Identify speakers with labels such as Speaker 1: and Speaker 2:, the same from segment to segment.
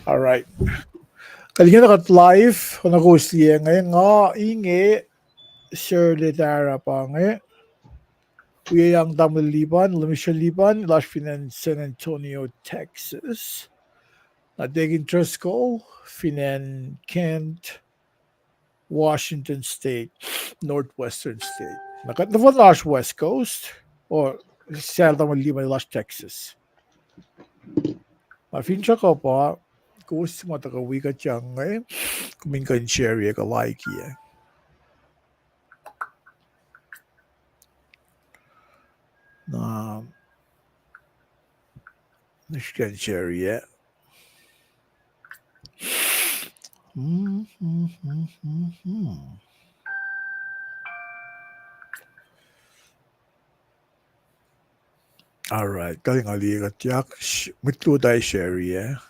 Speaker 1: All right. Kalinya nakat live kung nag-host nga inge share letara pa nga. Uyang Tamaulipan, Lumishalipan, Lashfinan, San Antonio, Texas. Natigin Triscoll, Finan, Kent, Washington State, Northwestern State. Nakat na Lash West Coast or San Tamaulipan, Lash Texas. Mafincha ko pa, kung matakawi ka dyan ngayon, kumin ka share ka like ya. Nishkan share ya. All right, galing aligat yak. Mitlo tayo share ya.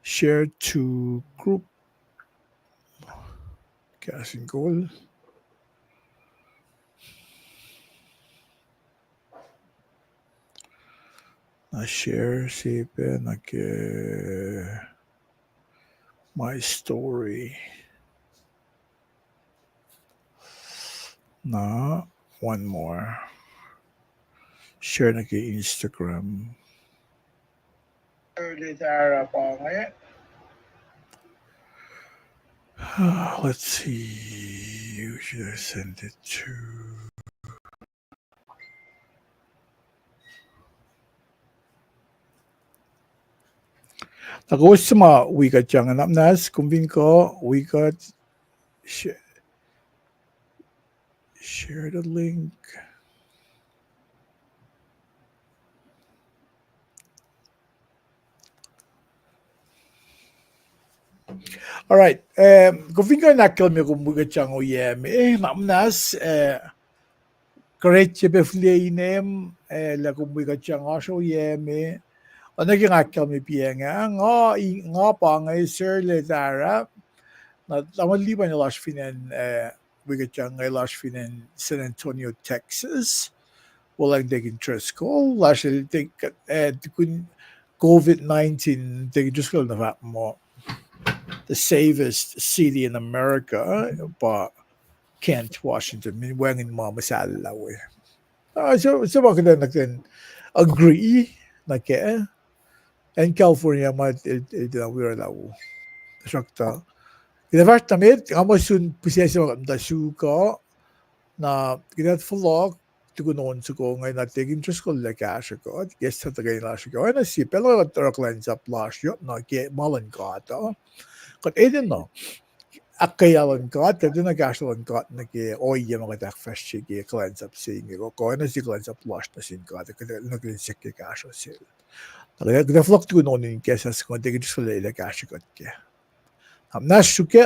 Speaker 1: Share to group. Kahs In Kol. Na-share sipe my story. Na one more. Share na Instagram. Let's see. Who should I send it to? Nag-host sa mga wikat dyan. Anak nas, kumbin ko, wikat. Share the link. All right. Kumbin ko nakil mi kung wikat dyan o yeme. Namnas, correct befleinem, la kung wikat dyan o so yeme. Ano yung akil mi piya nga pa nga sir letara. Na Tamaulipan yung last finan wikat dyan nga last finan San Antonio, Texas. Walang taking Triscoll. Last take kun COVID-19 taking Triscoll na fact mo. The safest city in America, pa Kent, Washington. Wangin mo masala we. So bakit na agree na kaya? And California might we're law. Sakta. Kinavart tamit, kamo sun pisesyo da suka na kinat fahlac kunokon ko ngayon natin interest ko lakas ko. Guess sa tagay na siya ko. Ano si pero truckline sa flash yun na kaya malan ka to. Kat edin no. Akayalan ka, kasi nagkasulan ka na kaya oya mga akfasrye kaya cleanse up saying ko. Kung ano si cleanse up flash na sin ka, kasi nag-insect kaya kaso sila. Nag-reflect ko noon yung kesas ko, hindi ko sila ilagasi ko kaya. Nashuke.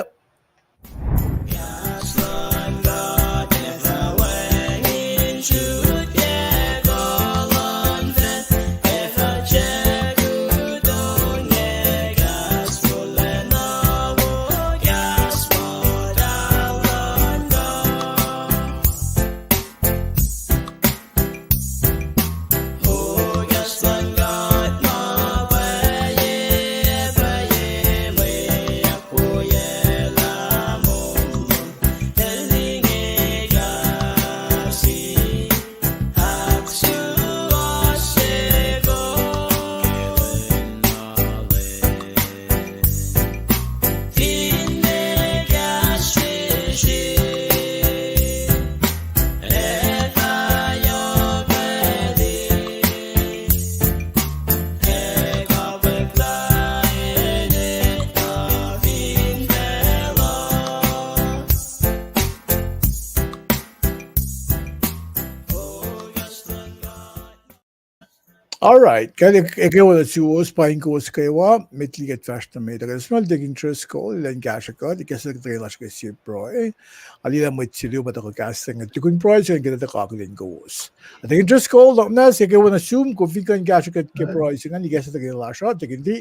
Speaker 1: All right. Kaya ikaw na siwas, paing ko sa kewa, mitligat fast na may tagal. Small digging interest ko, ilan kasha ko, di kasi nagtagalash ka si pro eh. Alila mo itiliw ba ako casting at tukun pro, siya kita kakulin kowos. At ang interest ko, lang na, siya ikaw na assume, kung fikan kasha ka kay pro, siya nga, di kasi nagtagalash ko, tikin di.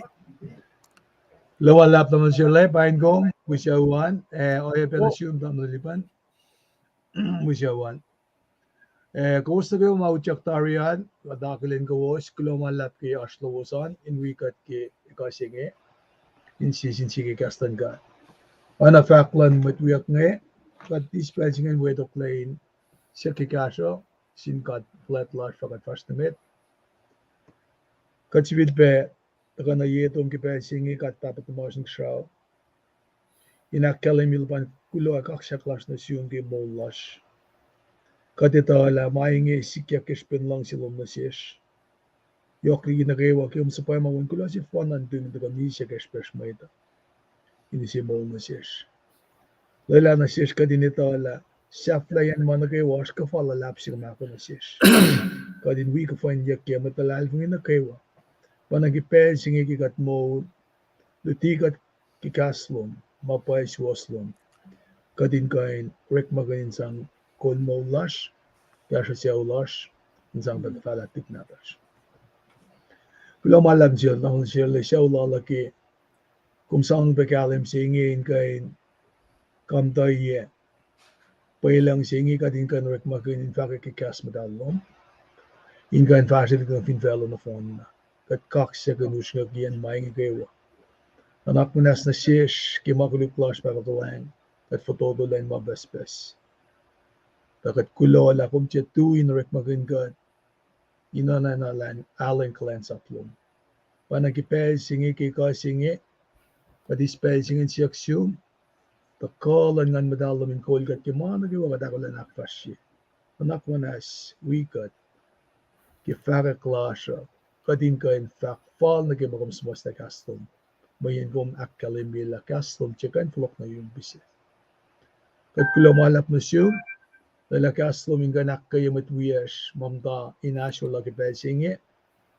Speaker 2: Lulap naman siya live, paing ko, wish you one. Oyekuh na assume Tamaulipan. Wish you one. Kowos mga utyak tarian, kadakilin kowos, kulumalat kay ashlowosan, in wikat kay kasreacng in season sige kastan ka ana faklan mutawauk nge kat dispensing and wedok lane siya kikaso sin kat flat large fakat first namit kat sibid pe taka na yetom kipensing kat tapat motion shraw inakalimilpan kulo kaksak las na siyong ke moliyucklac katita la mainge sikya kishpen lang silom na siyesh Yokri na kewa kaya sa pay mawin ko lang si Fanan din na ni siya kashpesh mo ito. Ini si Mol na siyesh. Lala na siyesh ka din ito ala. Siya flayan mo na kewa ka fahlac siya mako na siyesh. Kadin wi ka find yak kaya matalal fungin na kewa. Panagipel singi kikat mo lutikat kikaslom mapay siwaslom. Kadin kain rek maganin sang kol moliyucklac kaya siya ulac insang tagfalatik natas. Kulo malam siya na siya le siya ulalaki kung saan bekalim singin kain kamtaye pailang singi kadin kan rek maganin fakikikas madalom ingan fasil kan finfelo na phone na kat kaksak ke moliyucklac yan maing kewa anak menas na siyesh ki moliyucklac fackohloh kat fotodo len mabespes kat kulo ala kum siya tuin rek maganin kat inanalan alen klan saplom panagipel singi kika singi padispel singin siyaksyon takalan ngan madalam in kolgat kimana giwa kadakulan akfasrye anak manas wikat ki fackohloh kadin kain fakfal na gimakom smas na kastom mayin kom akkalimila kastom chikan flok na yung bise kat kulo malap na siyo dala kastom inganak kayo matwiyash mamda inasyo lagi pel singi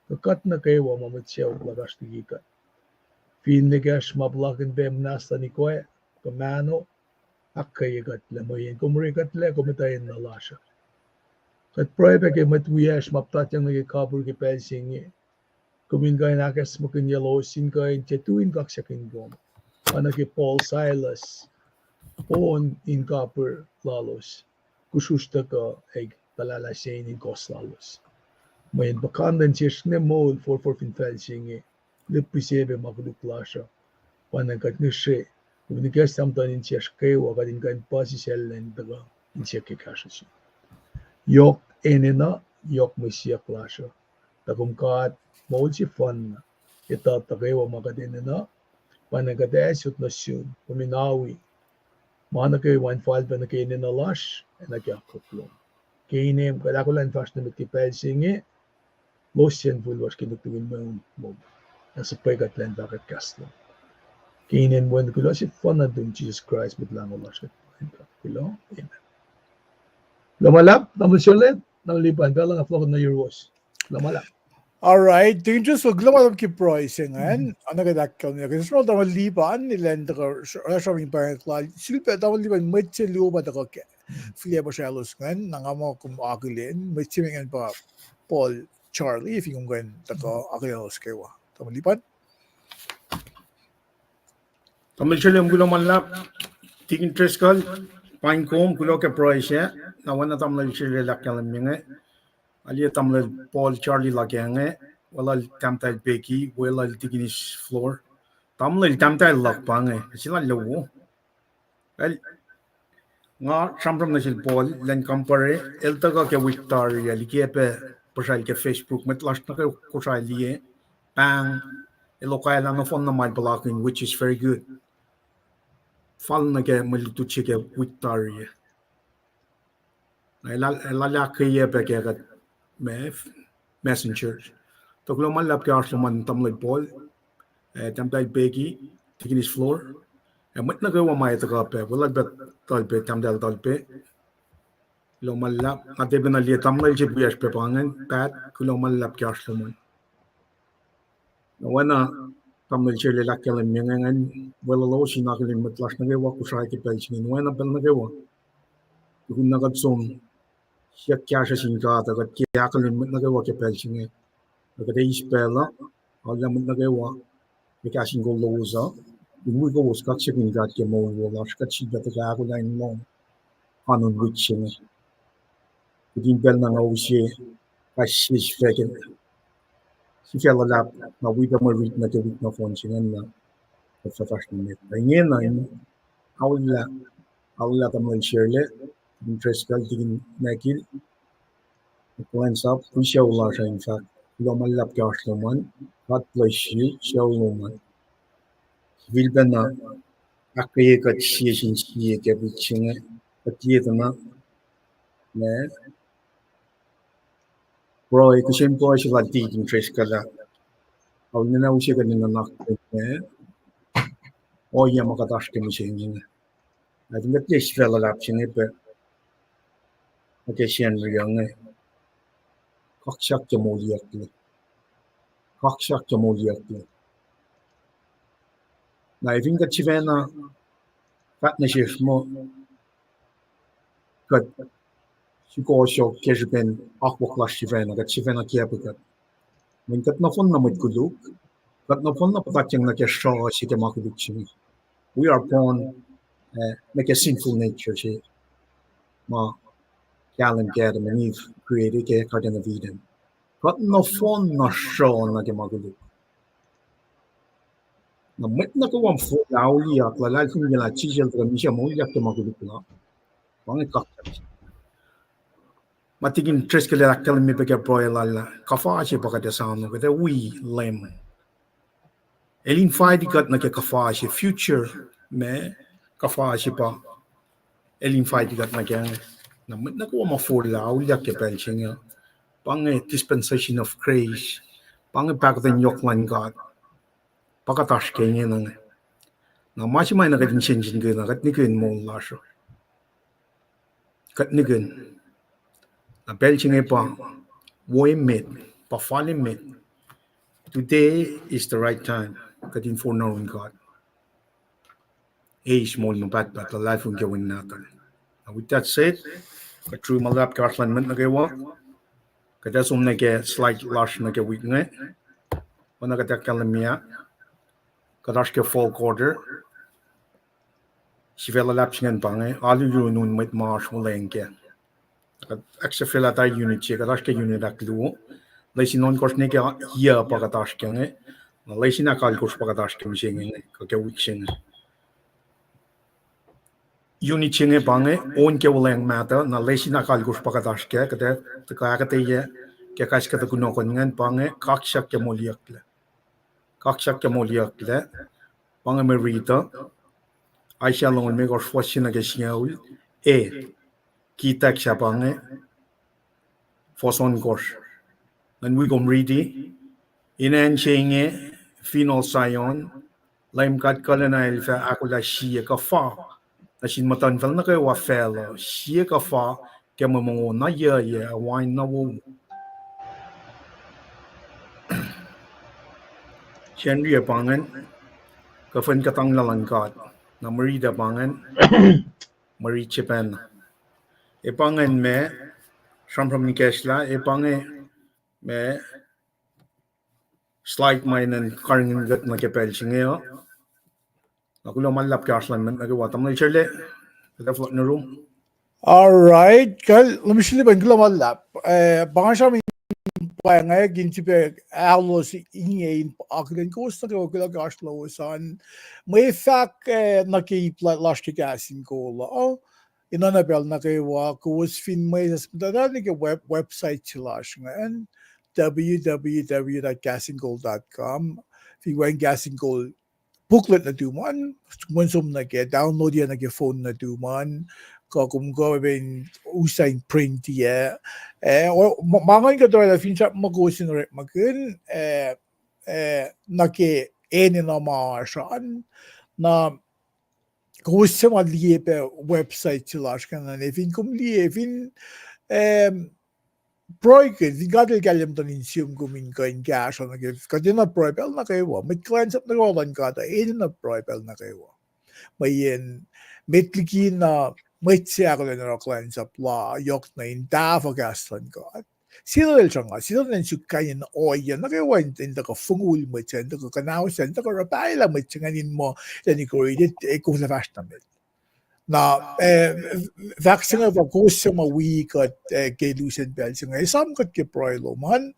Speaker 2: kakat na kewa mamatsiyaw lagas tigikat. Finligas mablakin bem nasta ni koe kamano akkayagat lamayin kumurikat le kumitayin na lasya. Kat proebe ke matwiyash maptatyang nagikabur ki pel singi kumin kain akas makin yalosin kain chetuin kaksakin gom. Panaki Paul Silas on in copper lalos kususta ka eg talalasin in kos lalos. Mayin bakandan siyesh ne mol for finfel singi lippisebe moliyucklac panagat nishe kuminikas samtan in siyesh kewa kadin kain pasisellen daga in siya kikasasi yok enena yok moliyucklac takum kat mol si fan ita takewa makadenena panagat esut nasyon kuminawi mana kewa in file pa na kenena lac nagyakoplo keinem kadakulan fast na mitipel singi Losien vulvas kinutugin mo nasa pegat len bakit kaslo. Kinin mo kulo si fanadun Jesus Christ bitlang ulas kulo. Amen. Lumalap, naman siya nalipan pala nga flok na euros. Lumalap.
Speaker 1: Alright, tingin so global ki pricingen ana gadakkel niya kasi small daw liban nilend ko restaurant parent klal silpe daw liban metche luba da ko ke filia ba shalos ngan nangamo kum agilin metche ngan pa Paul Charlie if yung gwen tako akilos kewa daw liban
Speaker 3: Tamil siya gulo manlap tingin treskal Paing kom gulo ke price ya nawan na tamil siya lakyalam minge ali tamil Paul Charlie lakyange wala tamtal beki wala tiginis floor tamil tamtal lakpange sila lowo el nga sampram na sil Paul len compare el taga ke Victoria likipe pasal ke Facebook met last na ke kusay liye Paing elokaya lang phone na my blocking which is very good fall na ke malituche ke Victoria la kaya pe ke kat messenger to klo man lap ke arslo man tamle Paul tamtai beki tiginis floor mat na gawa mai ta pe wala bet talpe tamdal talpe lo man lap ate bena liye tamle je bias pe pangen pat klo man lap ke arslo man wana tamle je le lakale mengen wala lo sinakale matlas na gawa kusay ke pelsin wana pel na gawa kun nagat som siya kya siya sinka ta kat kya kalin mat na gawa ke pelsin kat is pela ala mat na gawa ke kasin go loza Mwe kowos kaksak ke Moliyucklac kat siya ta ako na long hanon witching din bel na ngawsi kassis feken si fahlac na we Mwe Read na ke week na phone singen na professional net. Paing na awla tamla share le interest kal tigin nakil plans up we show la in fact lo malap ka shloman hat plashi show loman will bana akkuteyac ka shin ke bichinga patiyetna ne bro ko simple shi la dig interest kala awna na ushe kan na ne oyama ka tash ke mishin I think that this fahlac shinge pe okay Sanri Kaksak Ke Moliyucklac Kaksak Ke Moliyucklac na I think that sivena partnership mo kat sikosyo kesben akfasrye sivena kat sivena kiapikat min kat na fon na mutkuluk kat na fon na patacheng na kesho si ke makuluk sini we are born like a sinful nature si ma kalam kaya mani created ke garden of Eden kat na fon na show na ke makuluk na met na ko am fo laulia la fin la chijel tra misha mo ya ke makuluk na bang kaksak matigin tres ke la kal mi peke broil la kafa che paka de sound ko de we lem elin fight got na ke kafa che future me kafa che pa elin fight got na ke na met na ko ma fo laulia ke pension ya bang dispensation of grace bang back the yoklan god paka tash ke ni na machi mai na gadin change ngi na gat ni ken mo la sho kat ni gen na belching pa woy met pa fali met today is the right time katin for knowing God age mo no bat but the life will go in natal with that said ka true malap ka aslan met na kewa kada sum na ke slight lash na ke week ne wana ka kalamia kadash ke fall quarter si fahlac singen pange alu yu nun met marsh mo lenke extra fahlac unit che kadash ke unit aklu leisin non kosne ke ya pagatash ke ne leisin akal kos pagatash ke misheng ke week sing unit chinge pange on ke uleng mata na leisin akal kos pagatash ke kate akkuteya ke kash ke kunokon ngan pange kaksak ke moliyucklac Kaksak Ke Moliyucklac pange Mwe Read I shall on me gos fosina ke singaul kitak siya pange foson gos and we gom ready inan chinge final sayon laim kat kalana ilfa akula siya ka fa na sin matan fel na kay wa fel siya ka fa ke mo na ya wine na wo Sanri pangan ka fen ka tang lalan kat na Mwe Read pangan Mwe Read chipen pangan me from nikesla pange me slide mine karing gat na ke pel singe ako lo malap ka aslan men nagawa tam na chele da flot na room
Speaker 1: All right, kal lumishli bangla malap. Bangasha min Paing ginti pe alos inge in akden kosta ke okula gashlo san. Mwe na ke lash ke Kahs In Kol. Oh, inanabel na ke wa kowos fin mwe da ni ke website chilash ngan www.kahsinkol.com. If you went Kahs In Kol booklet na duman, munsum na ke download yan na ke phone na duman. Kung ben usang print ya mga ka to la Finsrak magusin rek magun na ke eni na maarsan na gusto ma liye pe website chilash kan na fin kum liye fin Broiken, vi gadel galim dan insium gumin ka in gas na ke kadina proibel na kayo mit clients at nagolan ka ta eni na proibel na kayo mayen metlikin na metsjägelen na clients up la yok na in dava gaslan ka Silel changa silel nen sukayin oya na kayo in da ka fungul mo chen da ka kanaw sen da ka rabaila mo chen mo den ko edit ko sa fast na na vaccine of course ma week at gelusen bel singa Esam kat ke proilo man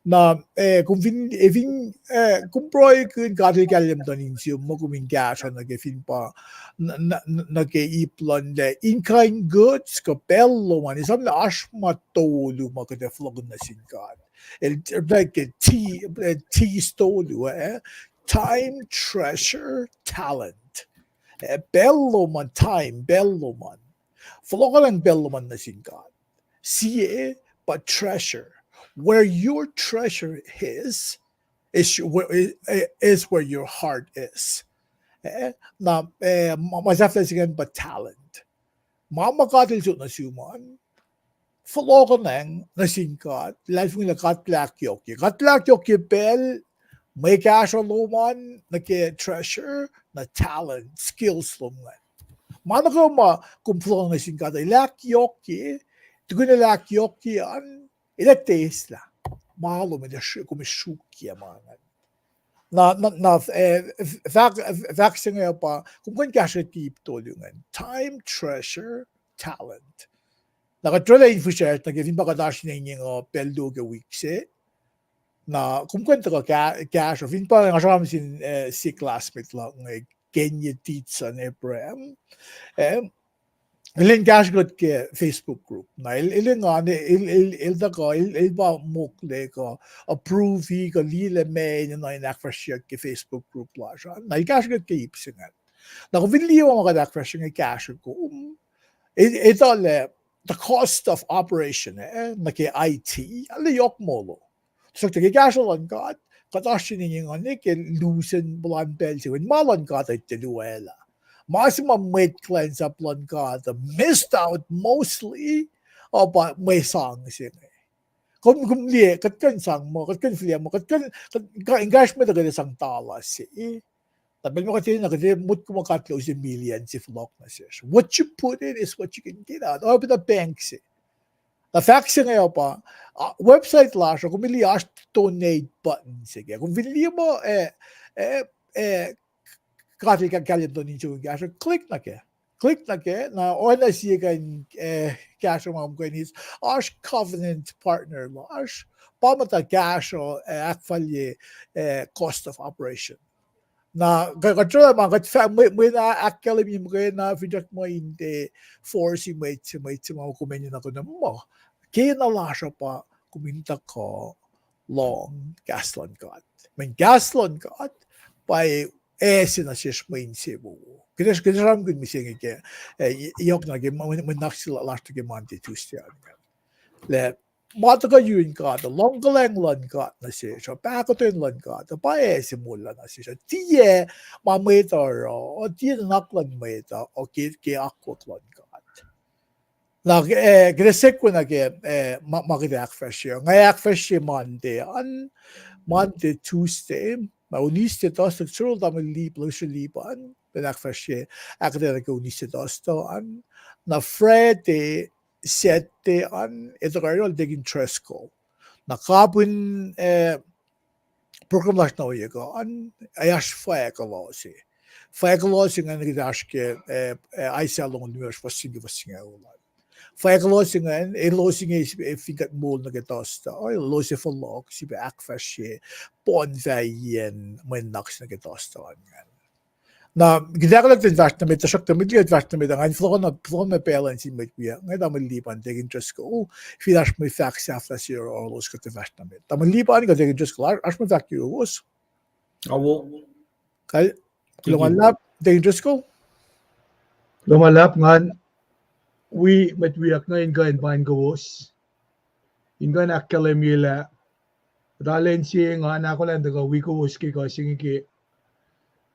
Speaker 1: na kung kung proy kun kadri kalim donin siyo mo kuming gasho nag-fin pa nag-iplon de in-kind goods ka pello man isam na ashma tolu makadeflog na sinkat like tea stolu time, treasure, talent bello man time bello man flog lang bello man na sinkat siye but treasure where your treasure is where your heart is. Na masafta sigan but talent. Mamakatil so na suman. Follow ko nang nasingkat. Life mo na katlak yoki. Katlak yoki bel. May cash on luman. Nake treasure. Na talent. Skills luman. Mana ko kumplong nasingkat. Ilak yoki. Tugun ilak yoki an. Ila taste la. Malo med det kommer sjuka många. Vaccine är på kommer kanske typ tolungen. Time, treasure, talent. Nakatrola infusert na givin baka dash ninyo ng peldo ga weekse. Na kommer inte cash of in pa nga siya sin si classmate lang ng Kenya Titsa na Abraham. Ilan cash got ke Facebook group na ilan nga il ba mukle ko approve ko lile me na akfasrye ke Facebook group la siya na cash got ke ipsingan na kung video mo ka akfasrye ng cash ko ito le the cost of operation na ke IT ali yok molo so ke cash lang got katashi ninyo nga ke loosen blan bel si when malon got it luela maximum weight cleanse up lang ka missed out mostly about may songs in kung liye katkan sang mo katkan film mo katkan engagement agad sang tala si tabi mo kasi mut ko makatlo si million si flock na siya what you put in is what you can get out or the banks the facts ngayon pa website la siya kung mili donate button sige kung bili mo Kati ka kalit doon yung cash. Click na ke na ona siya kan cash mo ko is ash covenant partner mo ash pamata cash akfasrye cost of operation na katro man kat may na academy mo kay na feedback mo inte force mo kumenyo na ko na mo kaya na lasha pa kuminta ko long gaslon got men gaslon got by Esam na siya main sibo. Kaya ram good missing ke yok na ke manak sila last ke monte Tuesday. Le mata ka yun ka the long lang ka na siya. So pakotin lang ka. The pa Esam mula na siya. Tiye mameta o tiye naklan meta o ke akoo lang ka. Na gresek ko na ke makita akfasrye. Ngay akfasrye Monday Tuesday uniste to strukturalt damit liban den akfasrye akkuteya uniste to an na Friday Satte an ito kayo degin tresko na kapun program lash na Oyekuh an ayash fackohloh nga nagdaske aisalong numeros vasinga ulan fackohloh nga elosinga fikat mol na getosta o lose fahlac si akfasrye ponveien mennax na getosta nga na gidaglag den vart na med tasok med liet vart med ang flon med balance med vi nga da med liban degen just go filash med fax after zero or los got vart na med da med liban ga degen just klar as med vart was
Speaker 3: Awo.
Speaker 1: kal lulap degen just go
Speaker 2: Lumalap ngan we matwiak na inga in bain kowos inga na kalemila dalen siya nga na ko lang daga we kowos ke ka singi ke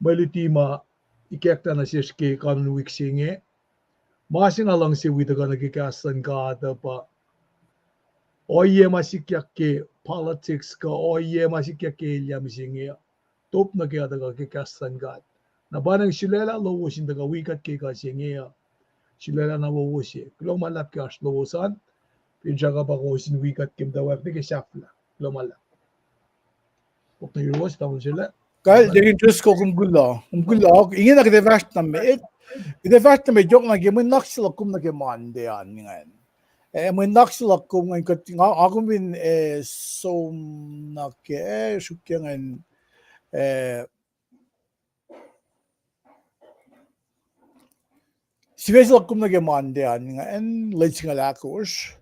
Speaker 2: malitima ikekta na siya ke kanun week singi masin alang si we daga nagikasan ka pa oye masikyak ke politics ka oye masikyak ke ilyam singi top na kaya daga kikasan ka na banang silela lowosin daga wikat ke ka singi silela na wowosi lumalap ka lowosan pinjaga pa ko sin wikat kim dawag de ke safla lumalap ok na yuwas tamon sila
Speaker 1: kal degen just go kumgula ingin na gede vart na med jok na gemen naksila kum na gemande an ngan Mwe naksilakkum ngayon ako min som nakke sukyangan sivesilakkum nagemandean ngayon lensingalakos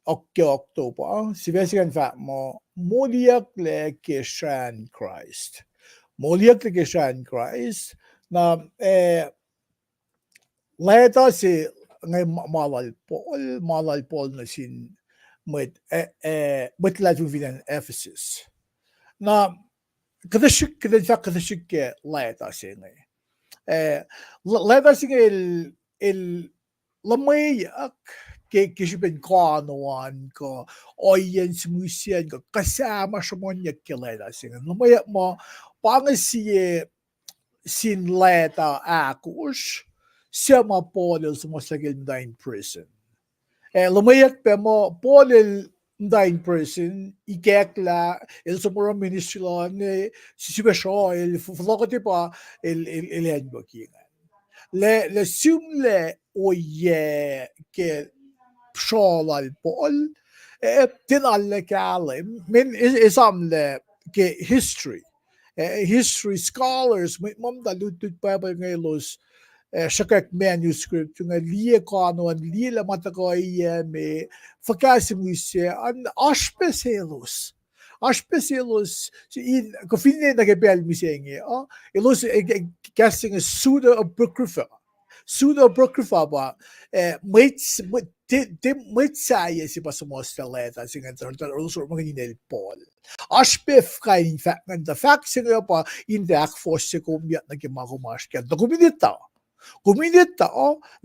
Speaker 1: Oktober sivesigan fa mo Moliyucklac Christ Moliyucklac Christ na leta si ngay malal pol na sin met latun vinan Ephesus na kadashik ke leta si ngay leta si el lamayak ke kishipen kanuan ko oyen smusian ko kasama shamonyak ke leta si ngay lamayak mo pangasiye sin leta akos siya Paul sumasagil in prison. Lumayak pa mo Paul in prison, ikekla, sumura ministry lang, sisibasyo, fulokati pa, henbakingan. Le sumle oye ke shalal Paul, tinalle kale, min Esam ke history. History scholars, mom dalutut pa ngayon Shakak manuscript nga liye kanon liye la matakaye me fakasimuse an aspeselos in kofine na gebel misenge elos casting a pseudo apocrypha ba mates saya si pasumostra leta singa also mga Paul aspef kain fact the fact singa pa in the akfasrye kumbiat na gimakumash kaya dokumentita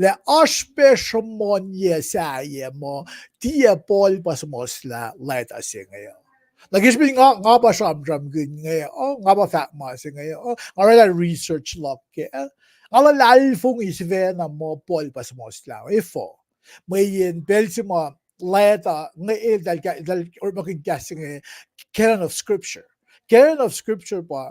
Speaker 1: le aspe shamonye saye mo tia Paul pasmosla leta singa Nagisbing nga ba shamjam gun ngayon nga ba fact ma singa nga research lock ke nga lalfong isvena mo Paul pasmosla ifo may belsima leta nga dal or makigasing canon of scripture pa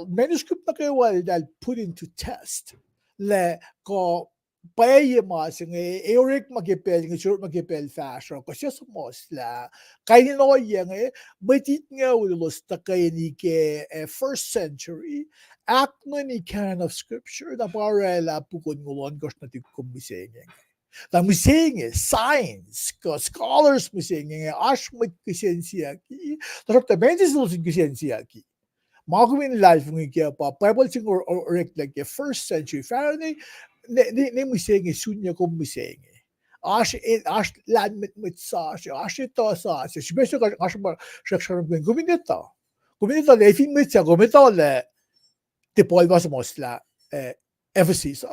Speaker 1: manuscript na kayo dal put into test le ko paye mas Eric magipel fashion kasi sumos la kaya no yang matit nga ulos ta kaya ni ke first century akman ni canon of scripture na parela pukon ngulon gos na tikumiseng na misenge science ko scholars misenge ash magkisensya ki tarap ta mentis los kisensya ki Makumin life ng kaya pa Bible sing or like the first century Faraday ne misenge sunya ko misenge ash land mit sash ash to sash special ash ba shaksharam gumineta le fin mitsa gumita le te Paul was mosla Ephesus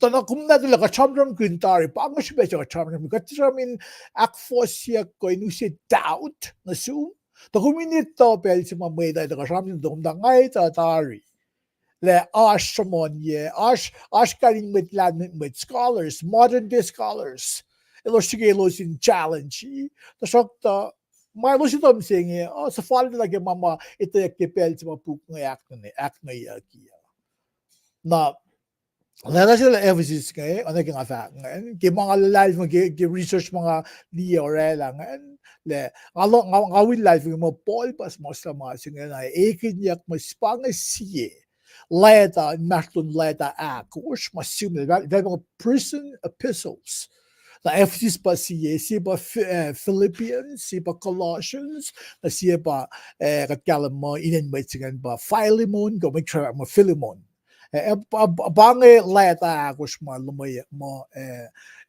Speaker 1: Tana kumna dila ka chamram kuntari pa ang special ka chamram ka tramin akfasrye ko inusi doubt na sum to kuminito pel si Mwe Read ka chamram dong dangay tatari le ash kaling mit scholars modern day scholars ilos in challenge to shokta may lusi tom singe sa fall lagi mama ito yakipel si mapuk ng act na yakiya na Lala sila Ephesus ngayon, ano yung fact ngayon, kaya mga live mag-research mga di orela ngayon, ngawin live yung mga Paul pas mo sa mga singa na ikinyak mas pangasye, leta, naktun leta akoo, mas similar, dahil mga prison epistles, na Ephesus pa siya pa Philippians, siya pa Colossians, na siya pa katkalam mo, inenbaitingan pa Philemon, gawin siya mo Philemon, bange leta akos mo lumaya mo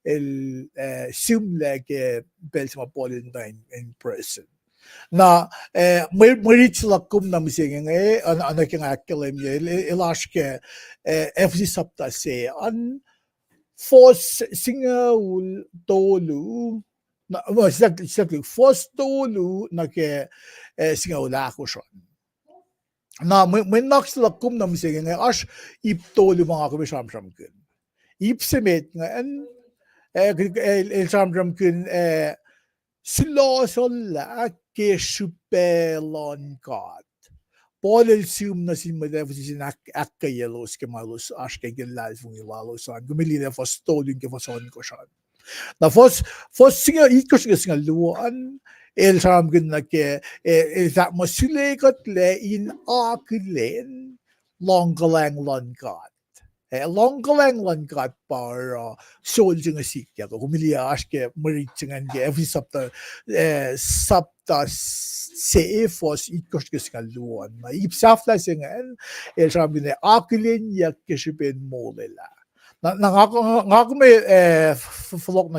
Speaker 1: el simle ke belsma polin in prison na Mwe Read lakkum na mising ano king akkelem ilash ke FC sapta se an fos singaul tolu na exactly fos tolu na ke singaul akos na may naksilakkum na mising nga ash iptolo mga kabishamsham kun ipsemet nga el shamsham kun sila ke shupelon kat Paul el sum na sin Ephesus in akkuteyalos ke malos ash ke gelal fung ilalos an gumili na fastolin ke fason ko shan Na fos singa ikos singa luan el sam gna ke that masulekat le in aklen longgalang lankat. Longgalang lankat par sol singa sikya ko kumilia aske marit singa ke every sapta se fos ikos singa luan. Na ipsafla singa el sam gna aklen yak keshipen molela. Ngako may flok na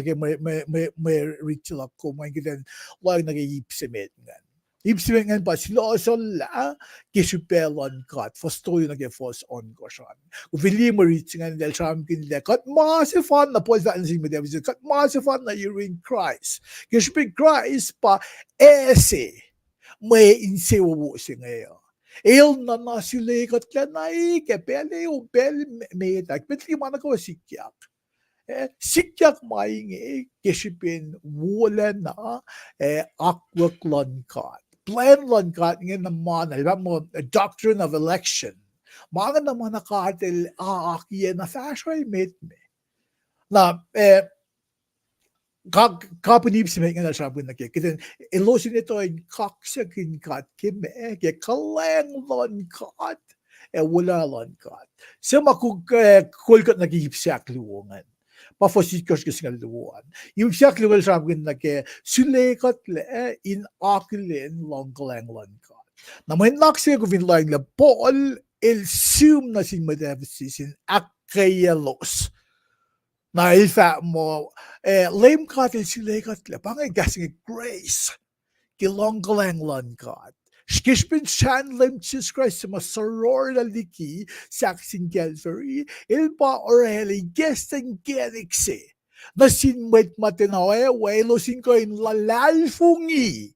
Speaker 1: may ritual ko may gitan lang nag-iipsimet ngan. Ipsimet ngan pa sila la kisupelon kat fostoy na fos on ko siya. Uvili mo rich ngan del sam kinle kat masifan na po sa ansing mo devis kat masifan na you're in Christ. Kisupin Christ pa ese may insewo singayo. El na nasulekat ka na ke pele o pele metak petli mana ko sikyak. Sikyak mainge kesipin wala na akwak lankat. Plan lankat nga naman alam mo doctrine of election. Mga naman nakatil aakiya na fashion mate me. Na kapanipsimek nga nasabi na kita ilosin ito ay kaksak ke ke kaleng lankat wala lankat sa makukulkat nag-iipsak luwangan pafosikos kasi nga luwan yung siyak luwan sabi na ke sulekat le in akilen langkaleng lankat na may naksiya ko vinlang la Paul sum na sin madavisin akkeyalos na ilfa mo lame katil silekat le pangay gasing grace kilonggalang lankat skishpin chan lem Jesus Christ ma soror na liki saksin Calvary ilpa oreli gesteng genikse na sinwet matinawe welo sin ko in lalalfungi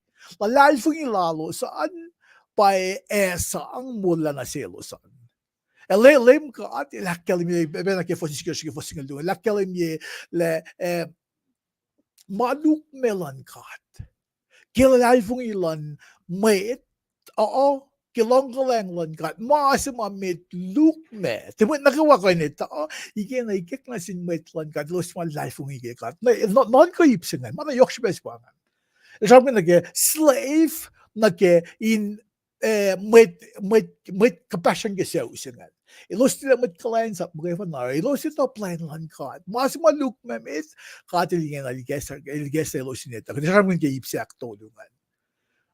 Speaker 1: lalo saan pa Esam mula na selosan lem kat ilakkalim ye bena ke fosikos ke fosingal do lakkalim ye le maluk melan kat kilalfung ilan mait kilonggalang lan kat masama met luk me timut nakawa ko nito igen na ikek na sin met lan kat los mal lifung ige kat non ko ipsingan mana yoksbes bangan sabi na ke slave na ke in met kapasyan ke siya usingan ilos nila met kalayan sa mga fanar ilos ito plan lan kat masama luk me met katilingen aliges ilos nito kasi sabi na ke ipsiak tolungan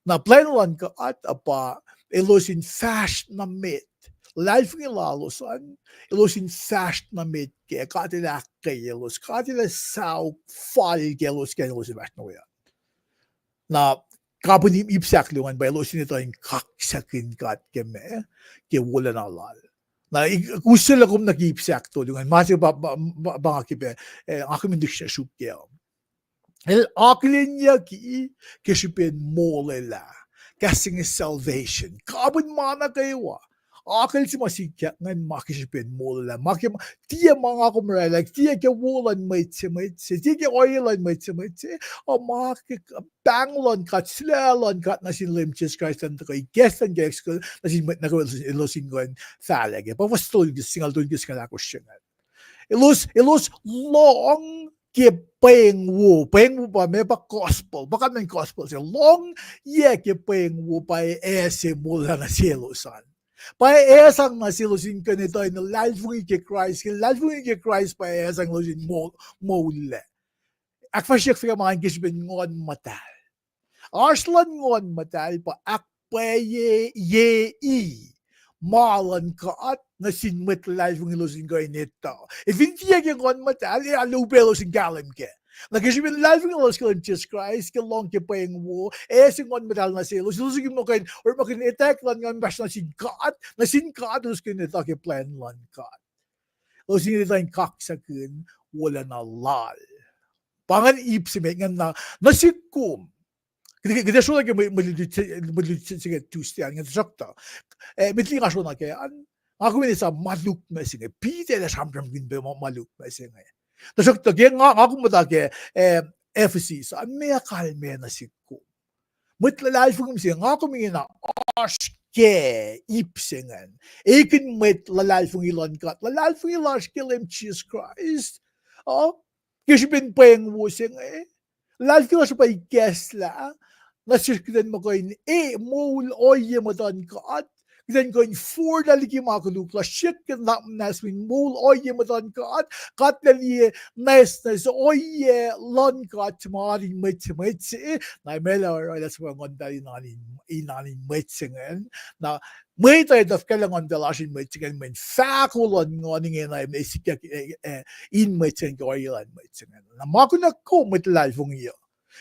Speaker 1: na plan lan kat apa ilosin fast na met life ng lalosan ilosin fast na met ke katilac ilos katila sao fal ilos ke ilosin fast na yan na kapunim ipsak lungan ba ilosin ito yung kaksakin kat keme ke wala na lal na kusila kong nag-ipsak to lungan masih bang akipe akimindik siya supya el aklinya ki kesipin molela kasing salvation kabun mana kewa akil si masikya ngan makisipin molela makim tiya mga kumrelak tiya ke wulan maitse tiya ke oilan maitse o makik banglon kat slalon kat na sin lim Jesus Christ and kay guest and guest ko na sin ilosin ko fahlac pa was told singal to gis kana ko siya ilos long ke Paing pa may pa gospel baka may gospel siya long ke Paing pa ese mula na silusan pa esang na silusin ka nito ay nalalfungin ke Christ pa esang lusin mula akfasrye fika mga gisbin ngon matal arslan ngon matal pa akpeye malan kaat na sinmet live ng ilosin ko nito. If hindi yung kon matal, alubelo sin galim ke. Nagkasibin live ng ilosin ko Jesus Christ, kalong ke Paing singon matal na silo. Silusin mo kayo, or makin-attack lang nga bas na sin kaat, ilos ko nito ke plan lang kaat. Ilosin nito yung kaksakin, wala na lal. Pangan ipsimet nga na nasikum. Kita so lagi melihat Tuesday yang sakta. Mitli ngaso na kaya ako minisa maluk mesing pite la samram gin be maluk mesing. Tasakta kaya ako madake FC sa mea kalme na sikko. Mutlalal fugum siya ako mingina aske ipsingan. Ekin met lalal fungilan kat lalal fungilan skill Jesus Christ. Kishbin Paing wusing lalki was by Gesla, nasirkidan mo ko in mole oye mo dan kaat. Then going for the ligi makuluclac, shit can not nas win mole oye mo dan kaat, kat the nice oye lon kat mari mitse, na mela that's what I'm going in mitsingen. Now, may tayo of kailangan dalashin mitsingen, men fackohloh ngoning in I may seek in mitsing or ilan mitsingen. Na makunak ko mit lalfung iyo.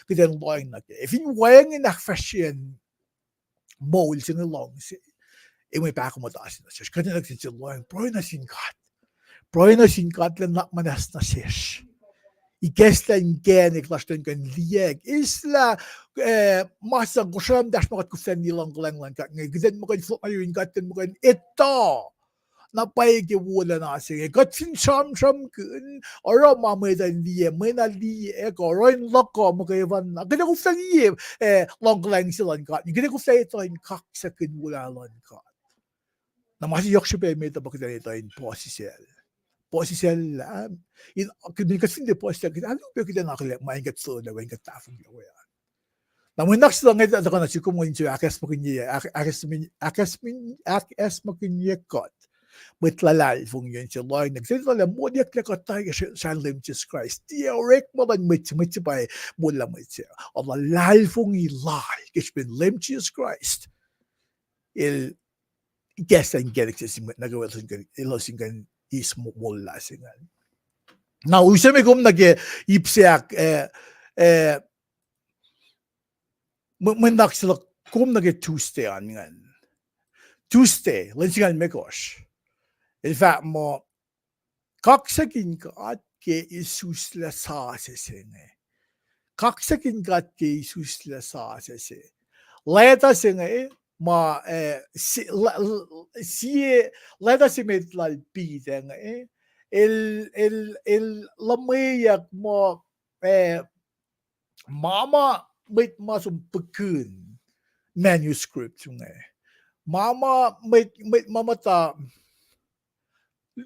Speaker 1: Kaya loing na if in weighing in akfasrye moles in the lungs. May back mo taas na siya. Kaya nagsisilong, proy na singkat lang nakmanas na siya. Iges lang genik lastan kan lieg. Isla, masang kusam dash makat kuftan nilang lang kak. Ngayon mo kan flok ayun katan mo kan ito. Napay wala na siya. Gatsin sham kun. Ora mamay dan liye. May na liye ko. Roin loko mo kayo van. Gana kuftan liye. Long lang silang kat. Gana kuftan ito yung kaksak ke moliyuclac kat. Na masih yok siya may tabak na ito in posisel. Posisel in kasi hindi posisel kita ano ba kita nakaliak maingat so na wain katafong yaw yan. Na mo next lang ito ako na si kumun siya akas makinya kot. Mitlalal fung yun siya loy nagsalita lang mo diyak na katay sa lim Jesus Christ. Diyorek mo lang mitsi pa mula mitsi. Allah lal fung ilal kasi bin lim Jesus Christ. Guess and get it nagawa ilosingan is mula singan. Now usame kum ipsiak mendak sila kum Tuesday angan. Tuesday lensingan mekos. In fact mo kaksakin kat ke Isus la sa sesenge. Kaksakin kat ke Isus la sa sese. Leta singa ma leta si metlal pideng el lamayak mo mama met masum pekun manuscript mama met mama ta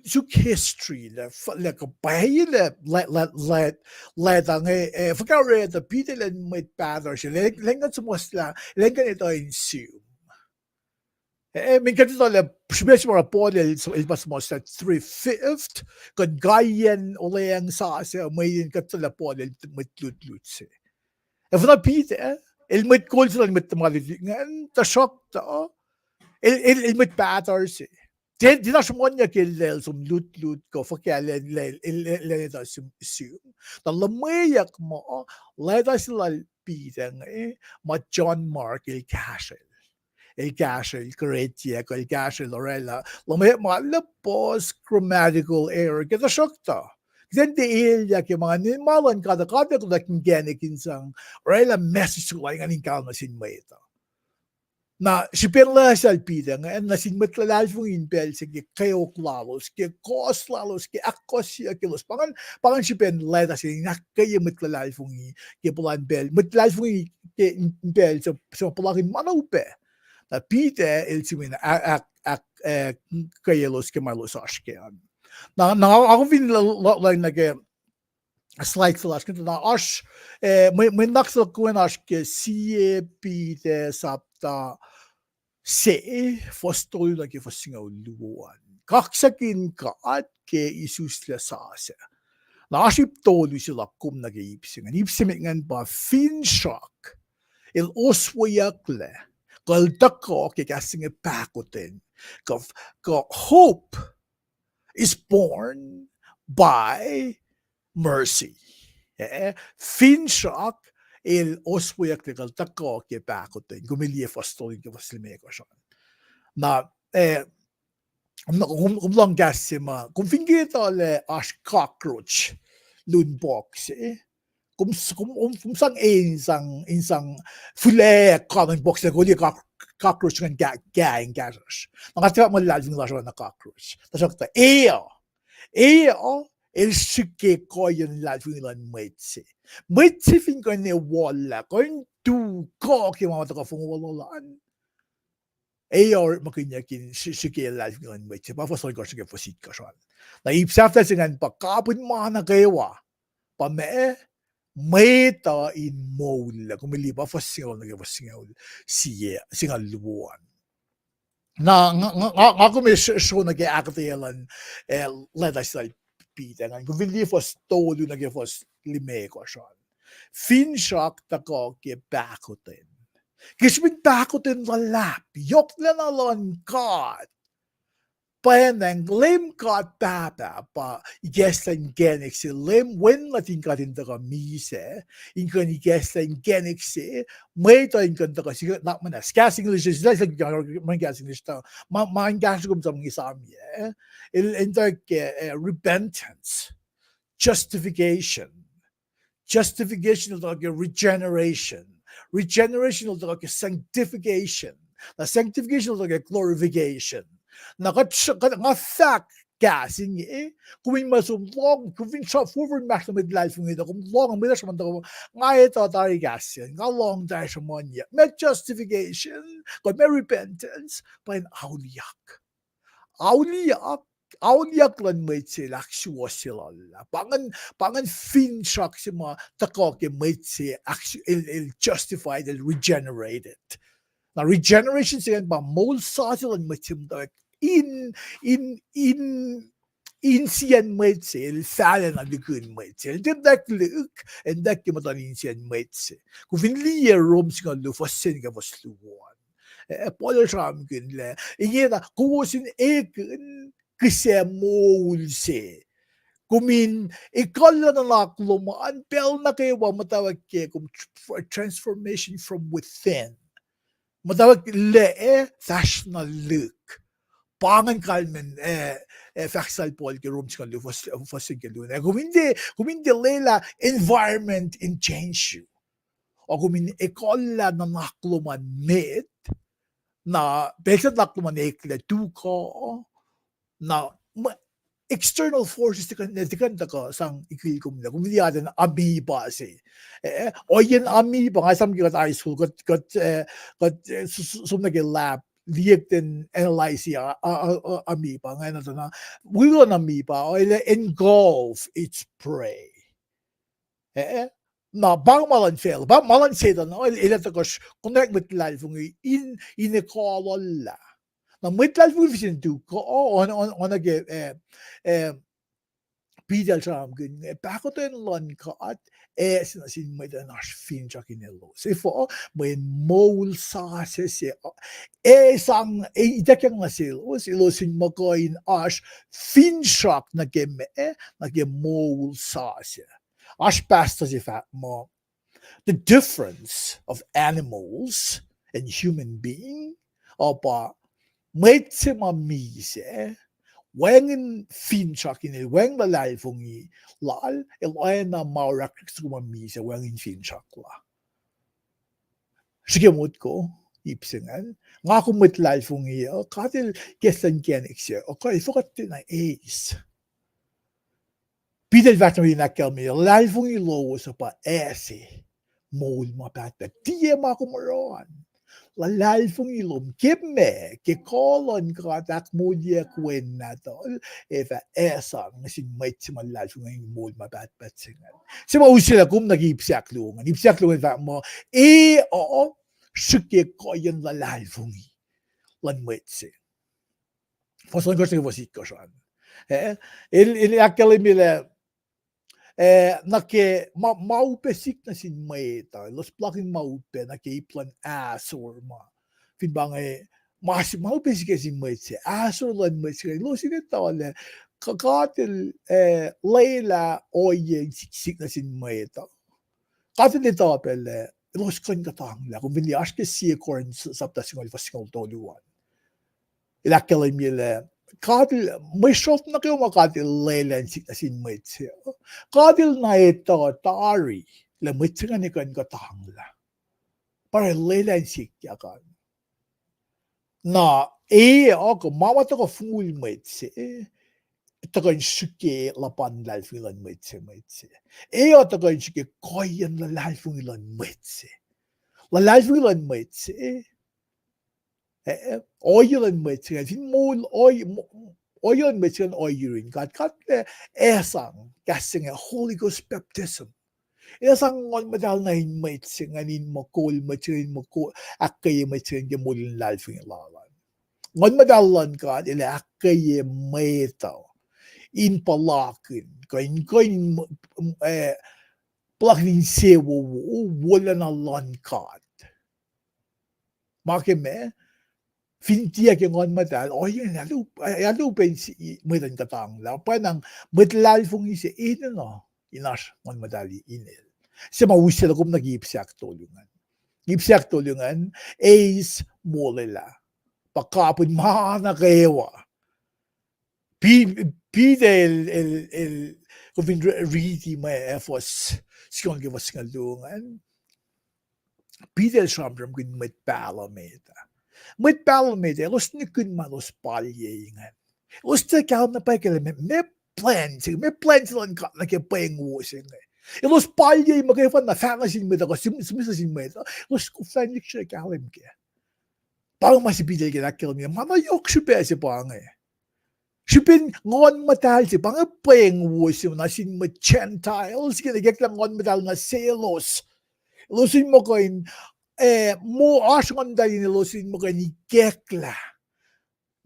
Speaker 1: suk history like a baile let ang forget the people and met pather lengan sumusla lengan ito in su min kan ito le special report il mas mo sa 3/5 kan gayen oleng sa may kan ito le po met lut se if na Peter il met call sila met ngan ta shock ta il met pather se di na semuanya kilel som lut ko fakya le da sum ta lamayak mo le da sila Peter ma John Mark il Castle il Coretia, il Castle Lorella, lumaya mga post grammatical error kita syokta. Then the ilya ki mga nimalan kada ko laking genik insang Lorella message ko lang aning kalmasin mo ito. Na si perla sa alpida nga na sinmatlalal fung inpel sige kayo klalos ke kos lalos ke akkoteya kilos pangan si pen leda si nakaya matlalal fung ke pulan bel matlalal fung ke inpel so pulakin manaupe. Na Peter il simin kayelos ke malos ashkean. Na ako vin lang slide flash kung na ash may naksal ko na ash ke siye Peter sapta se fostol na ke fosingaw luwan. Kaksakin ka at ke Isus la sase. Na aship tolu sila kum na ke ipsingan. Ipsimingan ba Finsrak il Oyekuh Kaltako kikasing pakutin. Hope is born by mercy. Finsrak il Oyekuh kaltako kipakutin. Gumiliye fastolin kivaslimeko siya. Na kumlang gasima kung fingita le as cockroach lunbox kung sang insang fule common box na guli cockroach kan gaing gasos. Nakatiwa mo lalving lasyon na cockroach. Tapos ako el sike ko yung lalving lan maitse. Maitse fin ko ni wala ko yung tu ko kimamata ka fung walolaan. Makinyakin sike lalving lan maitse. Papasol ko sige fosit ka siya. Na ipsafta singan pa kapun mga na kewa. pa me meta in mol kumiliba for single single luan na ako may show na akteyalan let us say pita nga kung hindi for stolo na for lime ko siya Finsrak tako ke bakoten kismin bakoten lulap yok na nalon god Paing lim got papa pa gestern genix lim when latin got in the mise in can gestern genix meta in can the not man gas English is like man gas English man gas gum some Esam in the repentance justification of the regeneration of the sanctification the sanctification of the glorification nga fact gas inge kung masum long kung shop forward maximum life ng ito kung long ang milas man daw nga ito tari gas yan nga long tayo sa monya may justification kung may repentance pa in auliak lan may sila sila pangan Finsrak si mga tako ke may sila justified and regenerated na regeneration siya ba mol sa sila may sila in sian metse falen na likun metse det dak luk en dak kimatan in sian metse ku vinli rom singa lu fosen ga vosluan polo ram gun le ingena kuosin ekun kisemol se kumin ikalla na naklumaan pel na kewa matawag ke kum transformation from within matawag le fashion look pangan kalmen faksal pol ke rooms kan lu fosing ke lu kung hindi lela environment in change you o kung hindi ekolla na nakluman met na besat nakluman ekle tu ko na external forces dikan ka sang ikil kum na kung hindi atin amoeba si o yan amoeba nga sam gikat high school got sum nag lab liek den analyze amoeba nga na na will an amoeba o engulf its prey na bang malan fail bang malan say da no ila ta ko connect with life in inequality na mit life vision do ko on age pidal sam gun bakoten lon ka at sin med en as Finsrak in elo se for men mol sa se Esam itakang nasil ilo sin mo in as Finsrak na game mol sa se as pasta si fat mo the difference of animals and human being opa metse mamise wengin Finsrak in weng la life ngi lal na maurak mamise wengin Finsrak la sige mot ko ipsengan nga ko mit life ngi katil gesan genix okay forgot na ace Peter Vatnari na kelmi life ngi lo sa pa ese mol mapat tie ma ko moron la life ng ilom kimme ke kolon katak modya kwen na to eva Esam sin may man life ng mol mabat singan si mo sila kum nagipsak lungan va mo o shike ko yan la life ng lan metse fason ko sa vosit ko shan il akademia nake maupesik na sin maeta los plakin maupe nake plan asor ma finbang mas maupesik sin maete asor lan maete lo sinetale kakatil leila oye sik na sin maeta katil dito pel los kan katang la kung bili aske si korn sapta singol fasingol toluan ilakademia katil may shot na kayo makatil lelan sin maitse katil na ito tari la maitse nga ni kan katangla para lelan sikya kan na ako mamata ko full maitse ito kan suke lapan life ilan maitse ito kan suke koyan la life ilan maitse la life ilan maitse oilan maitse fin mol oilan maitse oyurin kat Esam Kasi nga Holy Ghost baptism. Inasang ngon madal na hinmait singanin mo kol machirin mo ko akay machirin ke mulin lalfing lalan. Ngon madalan ka ila akay maitaw. In palakin koin palakin sewo wala na lankat. Makime fintia ke ngon madal yun yalu pensi medan katang la pa nang medlal fung ise no inas ngon madali inel sa mawusel akom nag-iipsiak tulungan gipsiak tulungan is molela pakapon mana kewa pide el kung read may efos sikong givas ngalungan pide el shamdram kun met palameta met palameta los nikun malos palyengan los tekaw na pa kele me plans lang ka na ke Paing wosing los palye magayfan na fanasin med ako simisasin med los kuflanik siya kalim ke parang masipide ke nakil mi mana yok sipe si pange sipin ngon matal si pange Paing wosing na sin met Gentiles kinagek lang ngon matal nga selos losin mo koin mo asman dali ni losin mo koin ikekla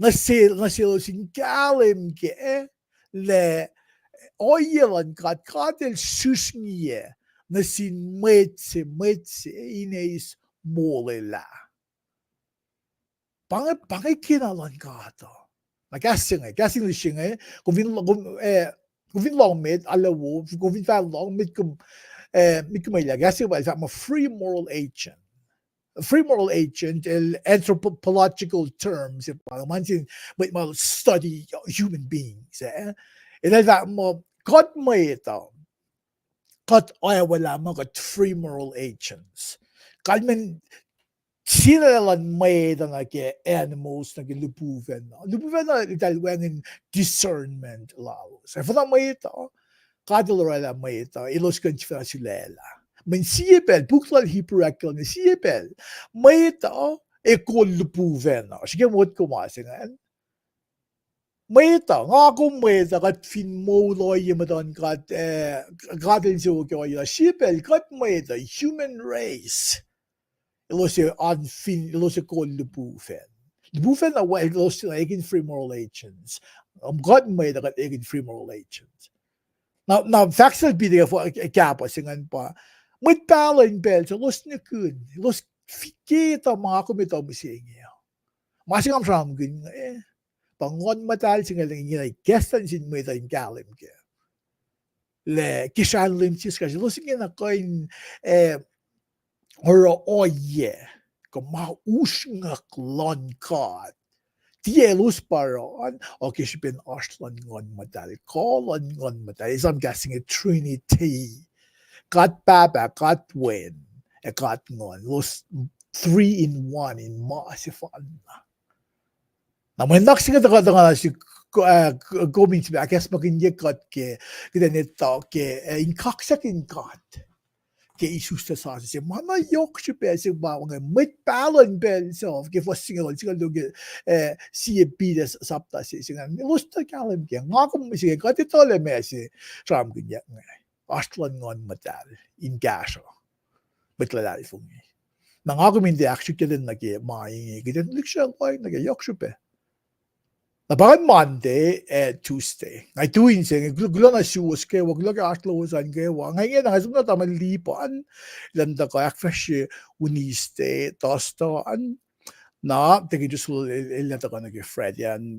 Speaker 1: na selosin kalim ke le oyelan katel susniye na sin metse ineis molela pange kinalan kato nagasing lising kung long med alawo kung long med mikumaya gasing ba I'm a free moral agent. A free moral agent in anthropological terms if may study human beings that mo God may ito God wala mo got free moral agents kalmen sila lang may ito animals lupuven na italwangin discernment laos for na may ito kadalora may ito ilos kanchifera silela men siepel buklal hiperakil ni siepel may ito ekol lupuven sige mo kumasingan may ito nga kung may ito kat fin mo loy yamadan kat kadin siyo kaya siepel kat may ito human race ilos on fin ilos ekol lupuven lupuven na way ilos egin free moral agents God may ito kat egin free moral agents now facts bidiga for kapa singan pa may paling bel so los nikun los fikita mga kumitaw misingi masing am ram gun pangon matal singal ingay gestan sin may tayo kalim ke le kishan limchis kasi los ingay na koin or oye kumausngak lonkat Tielos paron o kishipin ashlan ngon matal kolon ngon matal I'm guessing a trinity got baba got win got ngon los 3-in-1 in masifan na may naksinga nga si goming I guess makinye got ke kita neto ke in kaksak in got ke isusta sa si mana yok si pesi ba nga mit balon bel so ke for single ge si bides sapta si singan los ta kalim ke ngakam si got itole me si tram gnya astlan ngon matal in gasho betlalali fungi nangako hindi actually keden nage mai giden liksha boy nage yok si pe Nabagan Monday Tuesday. Ngay tuwin siya, gulo na siwas kayo, wag lang atlawasan kayo. Ngayon, nga na taman lipan, landa ko, akfasrye uniste, tostaan, na, tagi jusul, landa ko nag-Fred yan,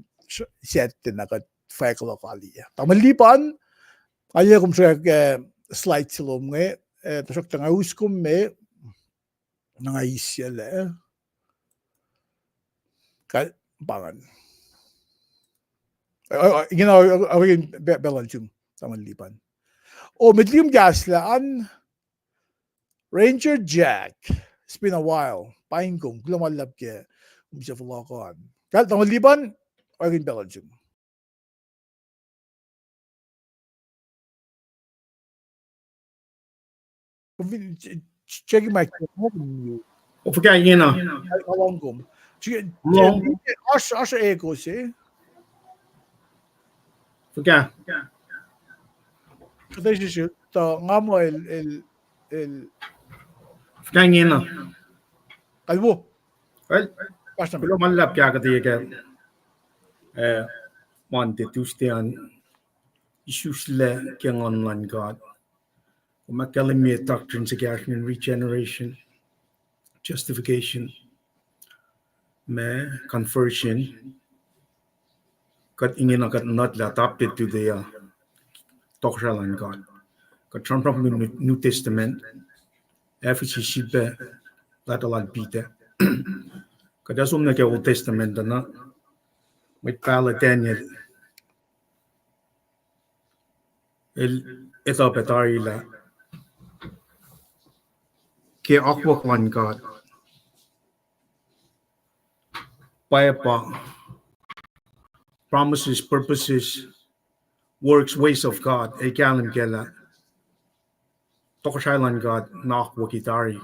Speaker 1: Satte na ka, fackohloh kaliyac. Taman lipan, kaya kung siya slide silom nga, tasok tanga uskom me, nangaisya pangan. Awin belanjum taman lipan. Medlium gaslaan Ranger Jack. It's been a while. Paing kong lumalab ke siya falakon. Kahit taman lipan, awin belanjum. Checking my
Speaker 3: Forget you know.
Speaker 1: long kom. As ekos
Speaker 3: Forget.
Speaker 1: كده ngamo el
Speaker 3: Kaya na.
Speaker 1: kalbo.
Speaker 3: Well,
Speaker 1: Basta
Speaker 3: kulo malap kaya katiya kaya monte tustian isusle kaya online God. Kumakalimit doctrines of regeneration, justification, conversion. Kat ingin akat not adopted to the Tokshalan God. Kat from the New Testament, Ephesus shibe latalan Peter. Kat asum na kaya Old Testament na may pala Daniel ito petari la kaya akwaklan God. Payapa promises, purposes, works, ways of God. Ikalim kela Tokshalan God na akwakitari.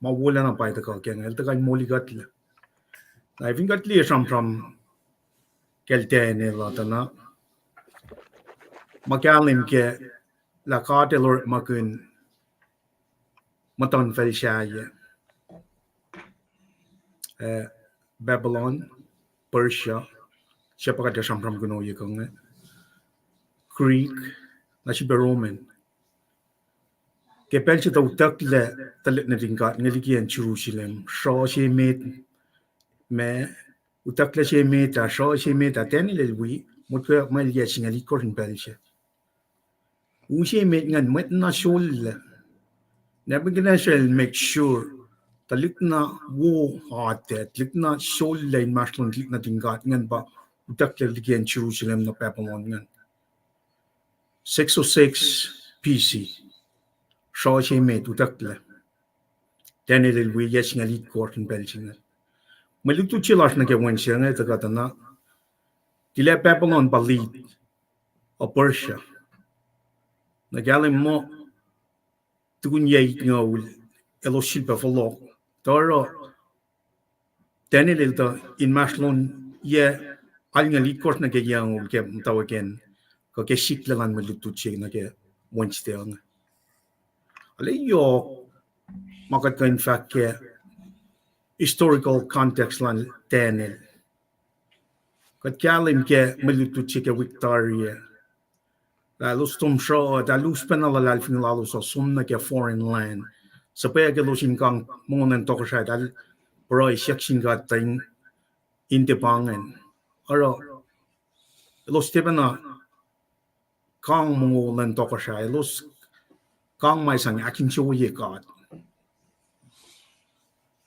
Speaker 3: Mawala na pa ito ka kaya nga. Ito kay muli gatla. Na even gatli from keltene latana. Makalim ke la katelor makun matan felshaye. Babylon, Persia, siya pa kada siyang from Oyekuh. Greek, na siya Roman. Kaya siya daw takla talit na tingkat ngaligyan Jerusalem. Siya siya me utakla siya meta, siya siya meta, tenililwi, mutwa malya siya ngalikor ng siya. Siya nga met na siya Nebuchadnezzar shall make sure talik na wo hate, talik na shoal line maslon talik na tingkat ngan ba utak ligyan Jerusalem na Babylon ngan. 606 PC. Shaw siya may utak la. Daniel will yes nga lead court in Belgium. Maluto chilash na kaya siya nga tagata na tila Babylon ba lead o Persia. Nagaling mo tugunyay nga elo silpa fahlac. Tara Daniel ito in maslon ye aling likor na kaya yang ke mutawagen ko ke sikla lang maluto siya na ke Wednesday ang. Alayo makat ko in fact ke historical context lang Daniel. Kat kalim ke maluto siya ke Victoria. Lalos tumsho, dalos panalalal finalalo sa sumna ke foreign land. Sa paya ke losin kang mungan to ko siya dal bro section got thing indepangan. Aro los tibana kang mungan to ko siya los kang may sang akin siya God.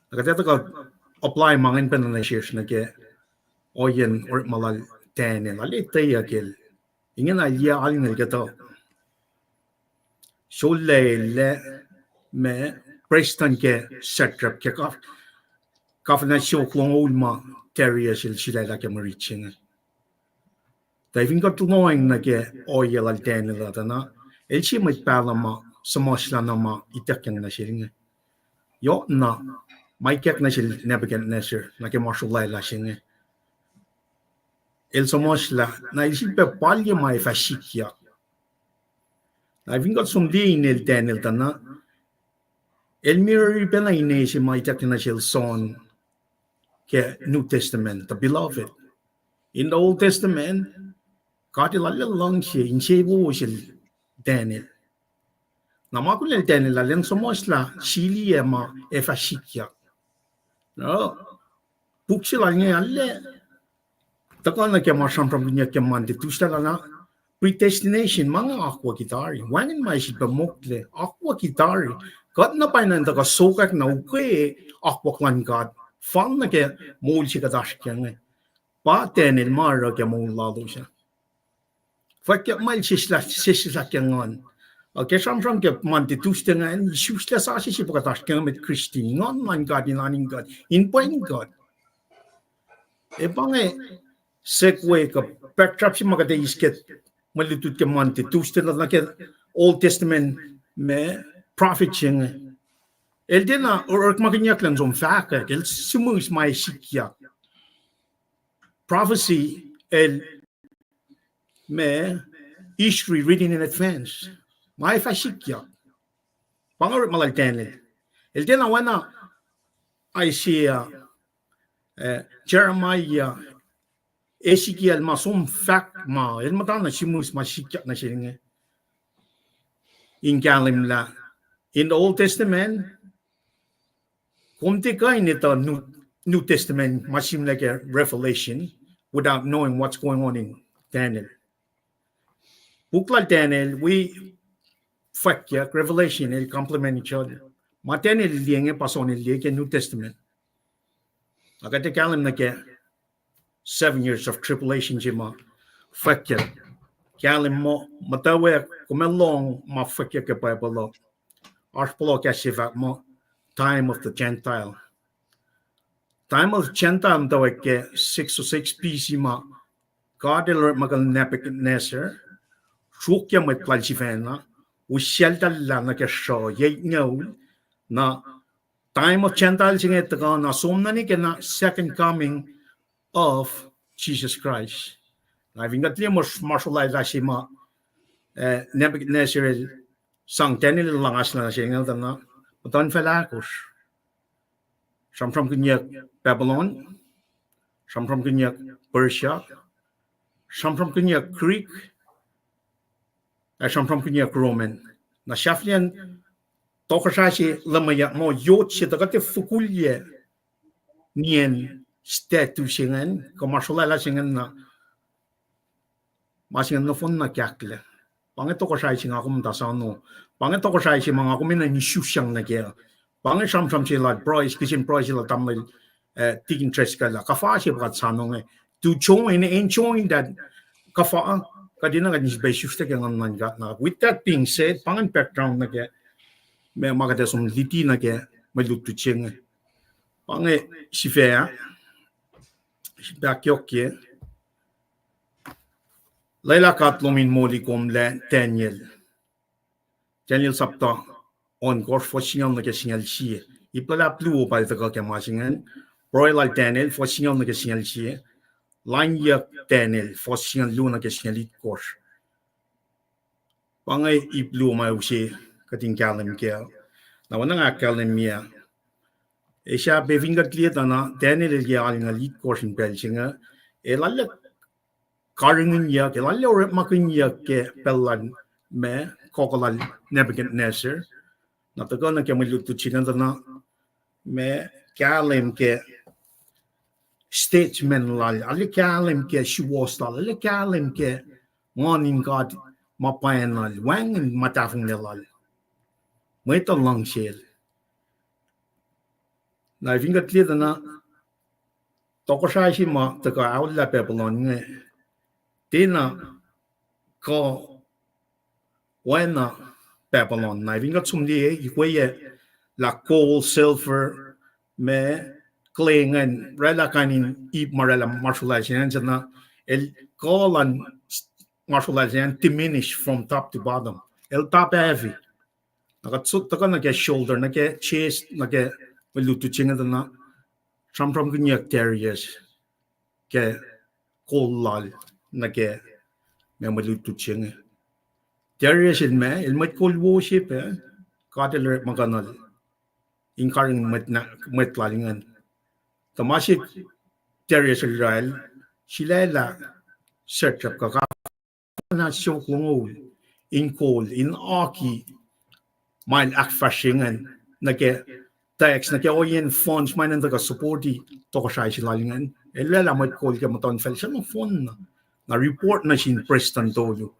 Speaker 3: Nakatata ka apply mangin pananashish na ke oyen or malal tene lalitay akil. Ingen alya alin nalgato. Sholele me prestan ke setrap ke kafna shoklong ulma teria shilala ke mariching. Diving got knowing na ke oyel al tene latana. Elchi mit palama samosla na ma itakyang na shilinga. Yo na may kek na shil Nebuchadnezzar na ke marshallay la shinga. El somosla na ilsipe palya mai fashikya. Na vingot sumdi nel Daniel tana. El mirror pena inesi mai takna shel son ke New Testament, the beloved. In the Old Testament, God ilalla lang siya in shebo shel Daniel. Na makul el Daniel alen somosla shili ma e fashikya. No. Puksila niya alle Takana ke marsham from niya ke mandi tustala na predestination mga akwa kitari. Wangin may siya pamukle akwa kitari. God na pa nang taga sokak na uke akwa kwan God. Fan na ke mul siya kadash kya pa tenil mara ke mul lalo siya. Fakya mal siya kya ngon. Okay, from ke mandi tustala na siya sa siya kadash kya mit Christine ngon man God in aning God in point God. E pange segue ka backdrop si maganda isket malutut ke monte tusten na ke Old Testament me prophet ching el dena or makinyak lang som faka el sumus mai sikya prophecy el me history reading in advance mai fasikia pangar malal Daniel el tena wana Isaiah Jeremiah Ezekiel masum fact ma el matana simus masikia na siringe in galim la in the Old Testament kumti ka in the New Testament masim like a revelation without knowing what's going on in Daniel. Book like Daniel, we fact revelation, they complement each other. Ma Daniel lienge pason lienge New Testament. Agad kalim na ke 7 years of tribulation jima fact kalim mo matawe kumelong ma fact ke Bible. Arpolo ke Sifac mo time of the Gentile. Time of Gentile daw ke 606 BC ma God alert magal Nebuchadnezzar Shukya met Palchivena, we shelter lana ke show, ye know, na time of Gentiles in it, na somnani ke na second coming of Jesus Christ. Na vingat liya martial ashima, Nebuchadnezzar sang Daniel langas na siya ng na, utan fahlac. Some from Babylon, some from Persia, some from Greek, some from Roman. Na Shaflian Tokashashi Lamaya mo yot si takate fukulye nien statu singen, commercial singen na masingen no fon na kyakle. Pange Tokashashi nga kumtasano. Pange Tokashashi mga kumina ni shushang na kaya. Pange sam sila price, kitchen price sila tamil tikin tres kala. Kafa siya bakat sanong to join and join that kafa kadina kadis besusta kaya ngan na. With that being said, pangan background na kaya may makata som liti na kaya malutucheng. Pange Sifac, Sifac Laila katlomin moli kom le Daniel. Daniel sapta on course for singal na kaya singal siya. Ipala pluo pa ito kaya masingan. Royal Daniel for singal na kaya singal siya. Line yak Daniel for singal lu na kaya singal course. Pange ipluo ma usi kating kalim kaya. Na wana nga kalim miya. Siya bevingat liya na Daniel kaya aling lead course in Belsinga. Lala karingin ya ke lala ore makin ya ke pelan me kokolal Nebuchadnezzar. Na taga na kaya maluto chingan na me kalim ke statesman lal. Ali kalim ke shiwas lal. Ali kalim ke nganin God mapayan lal. Wangin matafong lal. May talang siya. Na vingat liya na tokoshashi ma taga awla Babylon nga tina ko wena Babylon na vingat sumdi ikwaye la coal silver me clay ngan rela kanin ip marela marshalization na el kolan marshalization diminish from top to bottom el top heavy nakatsut taka na ke shoulder na ke chest na ke maluto chinga na from kunyak terriers ke kolal na ke me maluto chinga terriers il met cold worship kateler maganal inkaring met lalingan tamashik terriers Israel silela search up ka na syokungol in kol in aki mile akfasrye na ke tax na kaya oyen funds man nang supporti to ko siya silalingan elela mo call ka maton fel siya no phone na report na sin Preston tolo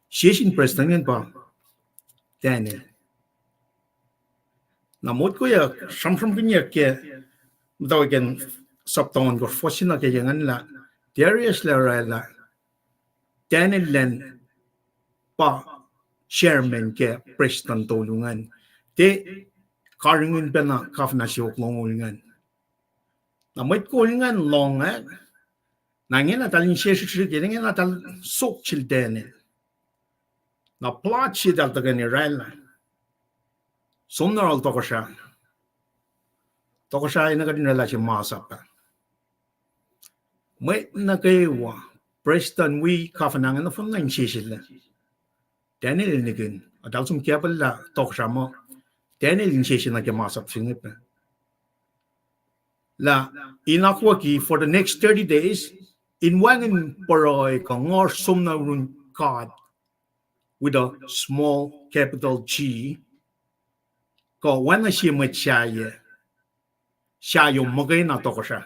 Speaker 3: siya sin Preston yan pa Daniel na mod ko ya samsam kanya ke daw again sapton ko fosin na kaya ngan la Darius la Daniel len pa chairman ke Preston tolungan te karingin pa na kafna siyok longulingan. Na may kulingan long nangin natalin siya nangin natal sok chil Daniel. Na plot siya dal taga ni Rela. Sumnaral toko siya. Toko siya ay nagadinala siya masap pa. May nakaewa. Preston we kafanangan na from 9 siya sila. Daniel nagin. Adal sum kiapal la toksa mo. Daniel initiation na kemasap singip. La inakwa ki for the next 30 days in wangin poroy ka ngor sum na run card with a small capital G ko wana siya met siya yung magay na toksa.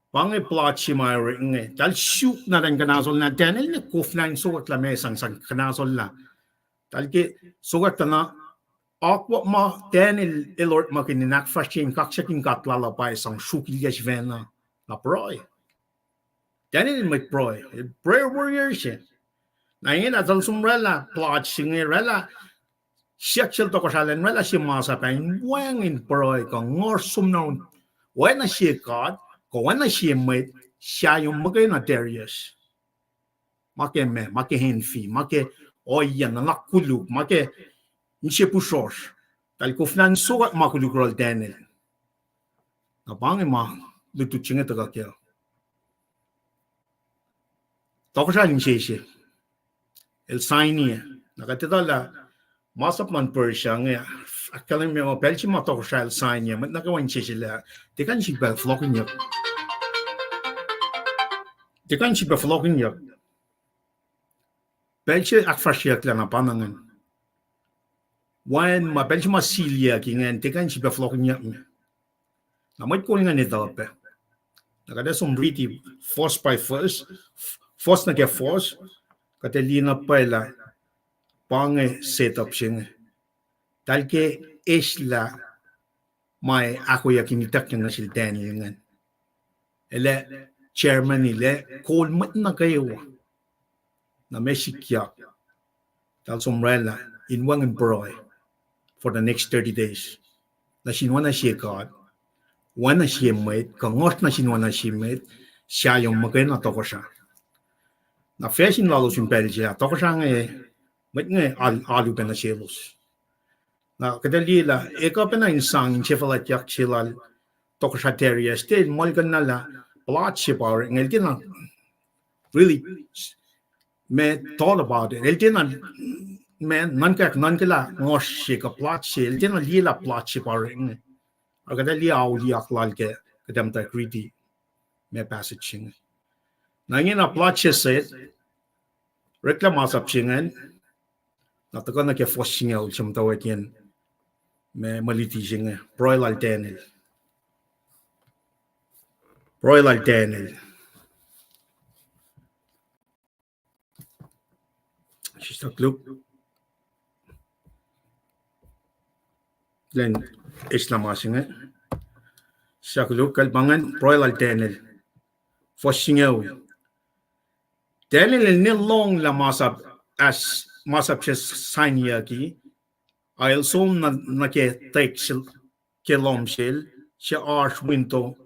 Speaker 3: Pange plot si Mwe Read dal shoot na rin kanasol na Daniel na kufna yung sugat la mesang sang kanasol na dal ki sugat na akwa ma Daniel ilort ma kininak fashin kaksaking katlala pa isang sukilyash vena na proy Daniel may proy prayer warrior siya na yun atal sumrela plot singe rela siya to kasalen rela siya masapain wangin proy ka ngor sumnaw wena siya kad ko wana siya may siya yung magay na Darius. Make henfi, make oyan na nakuluk, make siya pusos. Dahil kufnan sugat makuluk rol Daniel. Nabangi ma, lututsing ito kakya. Toko siya siya. El Saini, nakatitala, masap man Persia nga, akalim mo, pelsi mo toko siya El Saini, mat nakawan siya sila, tikan siya ba flokin niya. Tikan siya ba flokin niya. Pelsi akfasrye lang na panangan. Wan ma pelsi ma silya kingan, tikan siya ba flokin niya. Namay ko nga nito pa. Nakada sombriti, force by force na kaya force, katalina pala, pange setup siya. Dahil ke isla, may akkuteyac kinitak niya na sila Daniel nga. Ele, chairman nila, kolmat na kayo na may sikyak. Dahil sumrela, inwang and broy for the next 30 days. Na sinwa na siya God, wana siya mate, kangos na sinwa na siya mate, siya yung magay na toko siya. Na fashion lalo simpel siya, toko siya nga mat nga alu pa na silos. Na kadalila, ikaw pa na insang Sifac sila toko siya terya, still, malkan na la, plot siya pa rin, ngayon na, really, may thought about it, ngayon na, man, nankala, ngos siya ka plot siya, ngayon na lila plot siya pa rin, agad liya lal ke, kadam ta kriti, may passage siya. Ngayon na plot siya sa reklamasap siya ngayon, nataka na kaya force siya ulit siya matawag yan, may maliti siya nga, broilal Daniel. Broilal Daniel. Siya kluk. Then, islamasi nga. Siya kluk, kalbangan, broilal Daniel. Force siya Daniel nilong la masap as masap siya sanya ki, ayel som na ke tek kilom siya arch winto,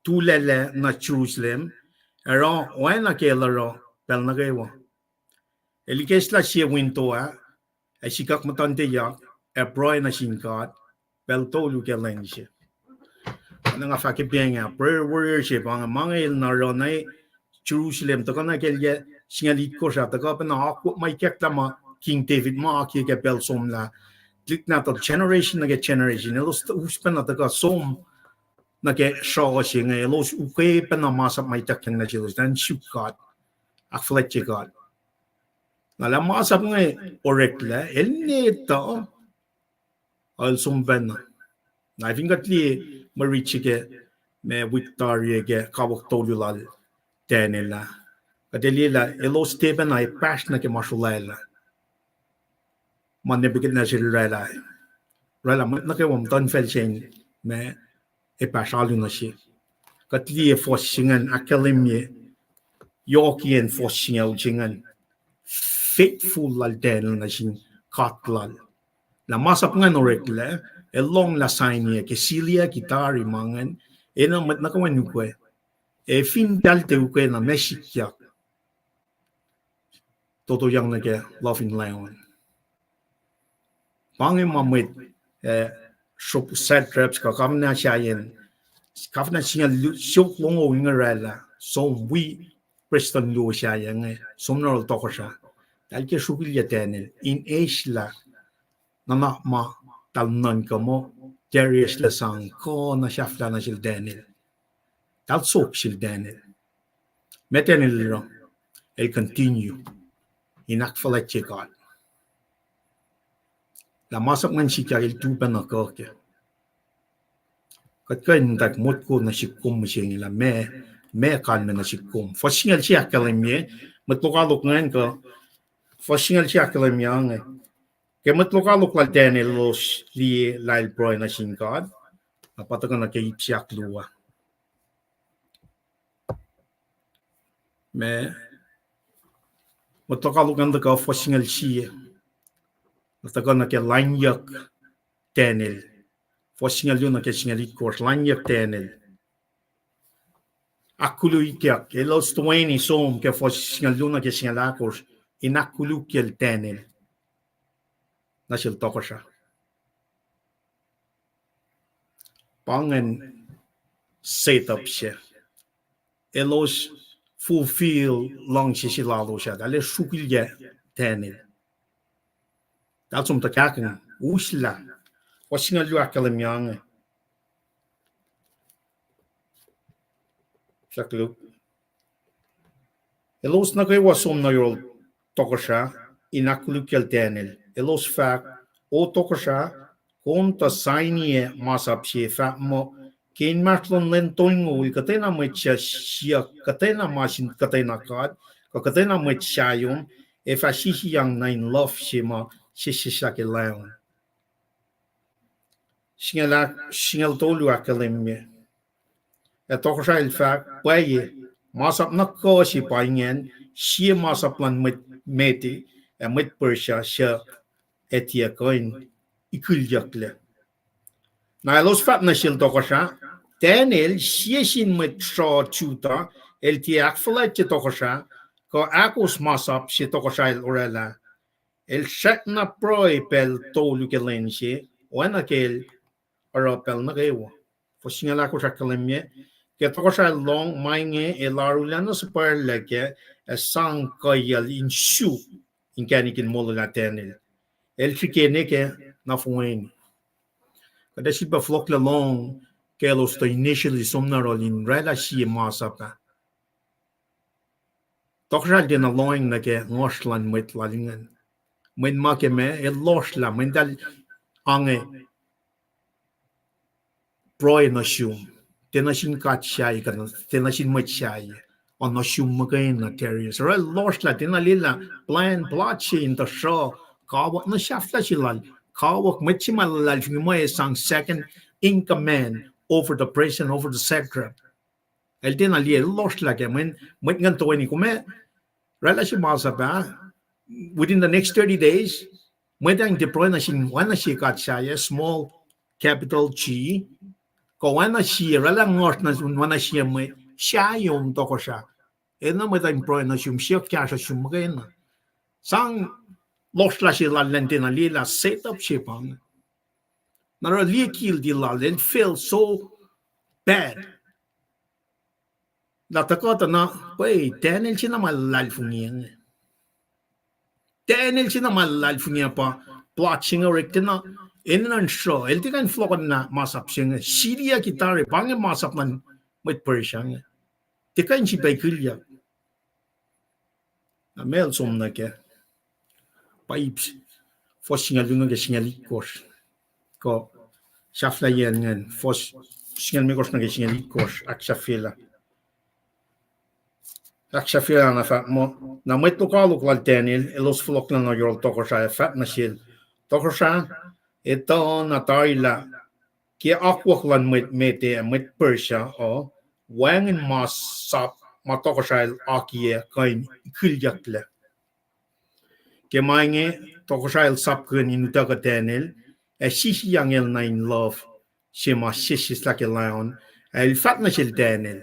Speaker 3: tulele na Jerusalem, era wena ke laro, pel na kewa. Elikes la siya winto ay sikak matanteyak, broy na singkat, pel tolu ke lang siya. Ano nga fakipienga, prayer warrior siya, mga il na ronay, Jerusalem, taka na kelye, singalit ko siya, taka pa na ako, may kektama, King David, mga kaya pel som la, klik na to, generation na generation, elos uspa na taka som, na kaya siya siya nga, elos ukay pa na masap may takyan na siya, dan syukat, akfasrye God. Nala masap nga, orekla, nito, al sumban na. Na vingatli, marichi ke, may Victoria ke, kawak tolulal, Daniel. Kadalila, elos teba na, ipash na ke masulala. Manibigit na sila rela. Rela, nakawam tanfel siya, may ipash alu na siya. Katli forsingan, akalimye, yokian forsingan ujingan, faithful lal Daniel na siya, katlal. La masap nga no rekla, elong la sainia, ke silia, kitari mangan, enang mat nakawan nukew. Fin dalte ukwe na mesikyak. Toto yang na ke loving lion. Pange mamit, shop set reps ka kamna siyayin, kafna siya syok longo ingarela, so we preston lo siya yang, somnol toko siya. Talke shukilya Daniel in Asia na ma talnon ka mo Darius lasang ko na shafla na sil Daniel. Tal sok sil Daniel. Metanil ro el continue in akfalat God. La masak man si karil tupa na korke. Kat kain tak mot ko na sikum siya nila me kan na sikum. Fasingal siya kalimye matlokalok ngayon ko. Fasingal siya kalimye ang kaya matlokalok la Daniel los li lail broy na singkad. Napatakan na kay siya kluwa. Me matlokalok ang ka fasingal siya. Napatakan na kay lanyak Daniel. Fasingal yun na kay singalit course lanyak Daniel. Akkuteyac, elos tuweni som kaya fasingal yun na kay singalakos. Inakkuteyac Daniel. Nasil toko siya. Pangan setup siya. Elos fulfill lang siya silalo siya. Dali shukilya Daniel. Dahil sumtakakan usla. Fasingal yun akalamyang. Sakluk. Elos na kayo wasom na yun toko siya. Inakkuteyac Daniel. Elos fact o toko siya kung ta sainiye masap siya fact mo kin matlon lentoing ul katay na may siya katay na masin katay na kad katay na may siya yung fa sisiyang na in love siya mo siya kilayon. Singal tolu akalimye. E toko siya il fact baye masap na ko si Paingen siya masap lan meti met persya siya etia koin ikulyakle. Na los fat na sil toko siya Daniel siya sin met shaw chuta el ti akfalat toko siya ko akos masap si toko siya il orela el shak na proy pel tolu kelen siya wana kel aropel na kewa. Fosingala ko siya kalimye kaya toko siya long mainge elarulan na sa parlake sang kayal in shu in kanikin molo na Daniel. El chikene ke na fueni. Kada si ba flok la long ke los to initially somna rolin rela si masapa. Tokral din a loing na ke ngoslan mit lalingan. Min ma ke me el losla min dal ange proy na shum. Tenasin kat shay kan tenasin mit shay. On no shum magain na terriers. Rel losla tenalila plan plotchi in the show. Kawak na shafla silal. Kawak mitchimalal mo sang second in command over the president, over the secretary. El din ali lost like when ganto ni kume relation masaba within the next 30 days when deploy na sin wana si kat siya small capital G ko wana si rela ngort na wana siya may siya yung toko siya. Na may deploy na siya kya siya sumagay sang lost la sila lentena lila set up siya pang. Nara liikil di la and feel so bad. Natakota na, wait, Daniel siya na malal fungiyan. Daniel siya na malal fungiyan pa. Plot siya nga rekta na. Inan show. El di kan flokan na masap siya nga. Siria kitare. Pangin masap man may Persia nga. Di kan siya baykilya. Na mel som na kaya. Pipes fos singal yung nga singalikos ko shafla yan ngan fos singal mikos nga singalikos aksafila na fat mo na met lokalok la Daniel elos flok na yorol toko siya fat na sil toko siya ito na tarila kaya akwak lan met Persia o wangin masap matoko siya akiye kain kulyakle. Kemainge toko siya el sapkun inuta ka Daniel sisi yang el na in love siya ma sisi sa kilayon el fat na siya Daniel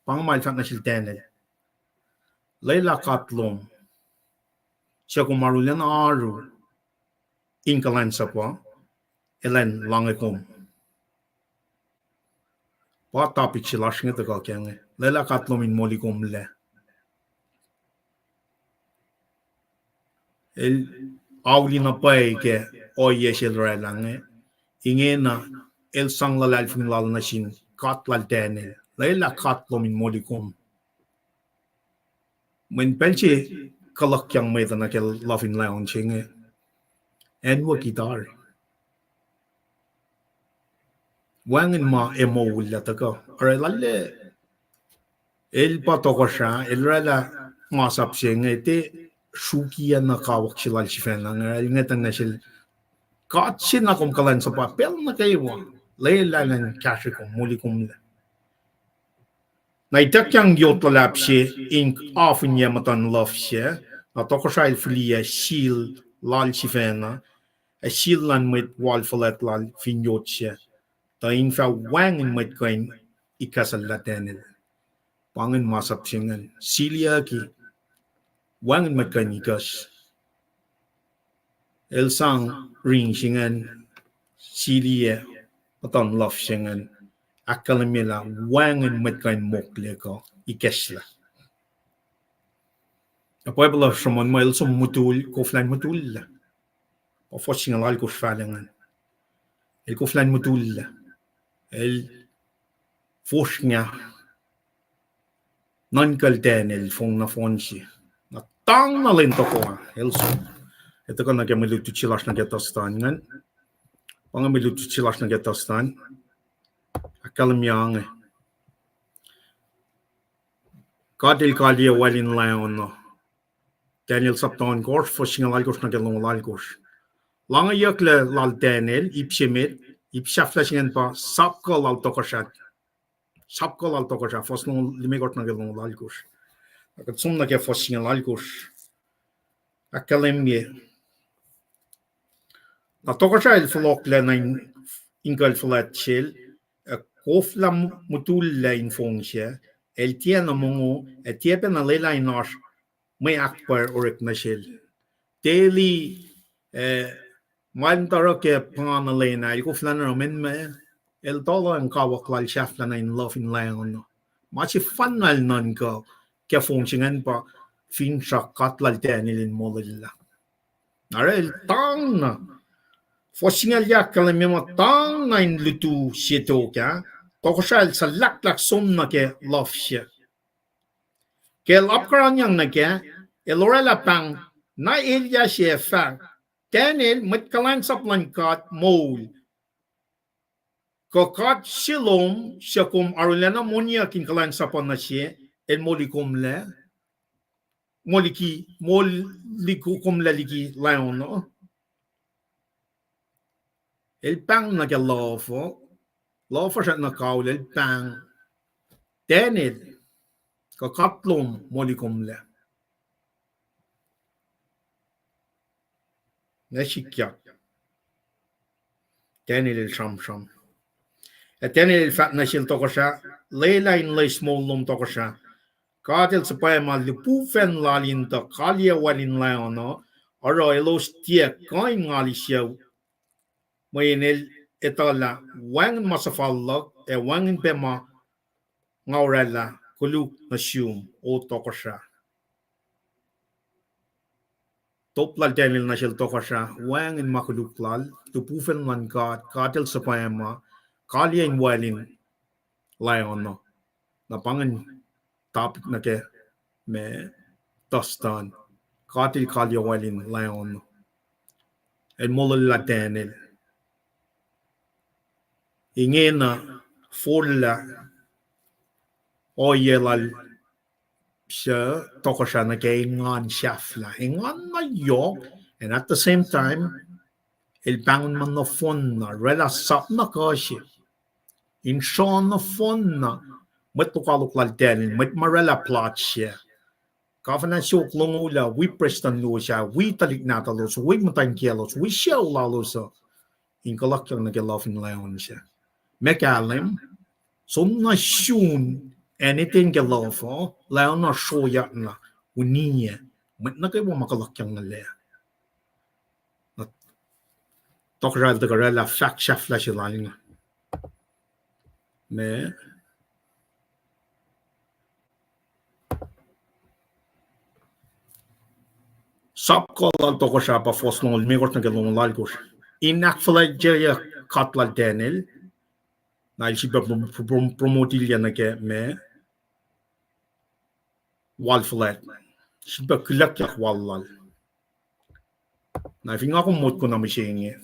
Speaker 3: pangamal fat na siya Daniel layla katlong siya kumarulan aru inkalan sa po elan langikom pa topic siya lash nga taka kaya layla katlong in molikom le el awli na paike oyeshel relange inge na el sang la lalfing lal na sin kat lal tenel la kat lo min molikum men penche kalak yang may na kel lafin laon chinge en wa gitar wangin ma emo wala taka are lalle el patokosha el rela masap chinge te shukia na kawak silal sifen lang el ngetan na sil kat sin na kum kalan sa papel na kayo layla ng cash ko molikum la Naitakyang yotlapshe ink often yamatan lofshe, na tokoshail filia shil lal shifena, a shil lan mit walfalet lal finyotshe, ta infa wangin mit kain ikasal latenil. Pangin masap singan, silia ki, wangin mit kain ikas. El sang ring singan, silia, patan lof singan, akalamila wangin mit kain mokle ko, ikasla. Apo bala shomon mo ilso mutul ko flan mutul. O fosing al ko falangan. El ko flan mutul. El fosnya non kalten el fong na fonsi. Na tang na lento ko elso. Ito ko nagamilutu chilas na getastan ngan. Pangamilutu chilas na getastan. Akalamyang. Kadil kalia walin laon no. Daniel Sapton Gorsh, fosing al Algos na gelong Algos. Lange yakle lal Daniel, ipshemit, ipshaflashingen pa, sapko lal tokoshat. Sapko lal tokoshat, fosnong limegot na gelong Algos. Akat sum na kya fosing al Algos. Akalemye. Na tokoshat il flokle na ingal flat chill, kofla mutulla in fongsia, el tiena mongo, et tiepe na lela inosh, may akbar orik na shil. Daily man taro ke pana lena il ko flana men me el dolo en kawak lal shaflana in love in leon. Machi fanal non ko ke fungsingan pa Finsrak katlal tenil in molilla. Are el tang na. Fosingal yakal mema tang na in lutu sieto ka. Tokosal sa laklak som na ke love shit. Kel apkaran yang na ke elorela pang na ilya siya fang. Daniel met kalan sa plankat mol. Kakat silom siya kum arulena monya kin kalan sa na siya el molikum le. Moliku kum laliki laon no. El pang na ke lofo. Lofo siya na kaul el pang. Daniel kakatlom molikum le. Nashikyak. Daniel el sham. Et Daniel el fat nashil tokosha. Leila in le small lom tokosha. Kadel sa payama lipufen lalin ta kalia walin laono. Aro elos tiek kain ngali siyaw. Mayin el etala wangin masafallak. E wangin pema ngawrela. Kuluk na siyum o tokosha. Toplal Daniel na siya tokosha, wang in makuluklal, tupufen man katel sa payama, kalya in walin layon no. Napangan topic na ke me tostan, katil kalya walin layon no. El molala Daniel. Inge na forla oyelal siya tokosha na kay ngan shafla. Ngan na yo, and at the same time, el bangon man na fon na, rela sap na kasi. In Sean na fon na, mat tukaluk lal telin, mat marela plot siya. Kafana siya klongula, we prestan lo siya, we talik natalos, we matayin kielos, we siya ulalo sa. In kalak yung nagilafin layon siya. Mekalim, so na syun, anything gelofo, lao na shoya na, uninya, mat na kayo makalakyang na lea. Tokral de garela fak shafla shilang. Me. Sapkolal toko siya pa fosnol mikot na galong lalgos. Inakfasrye katlal denel. Na siya promotilya na ke me walflet. Siya kaliyac wallal. Na finga ko mot ko na misyengi.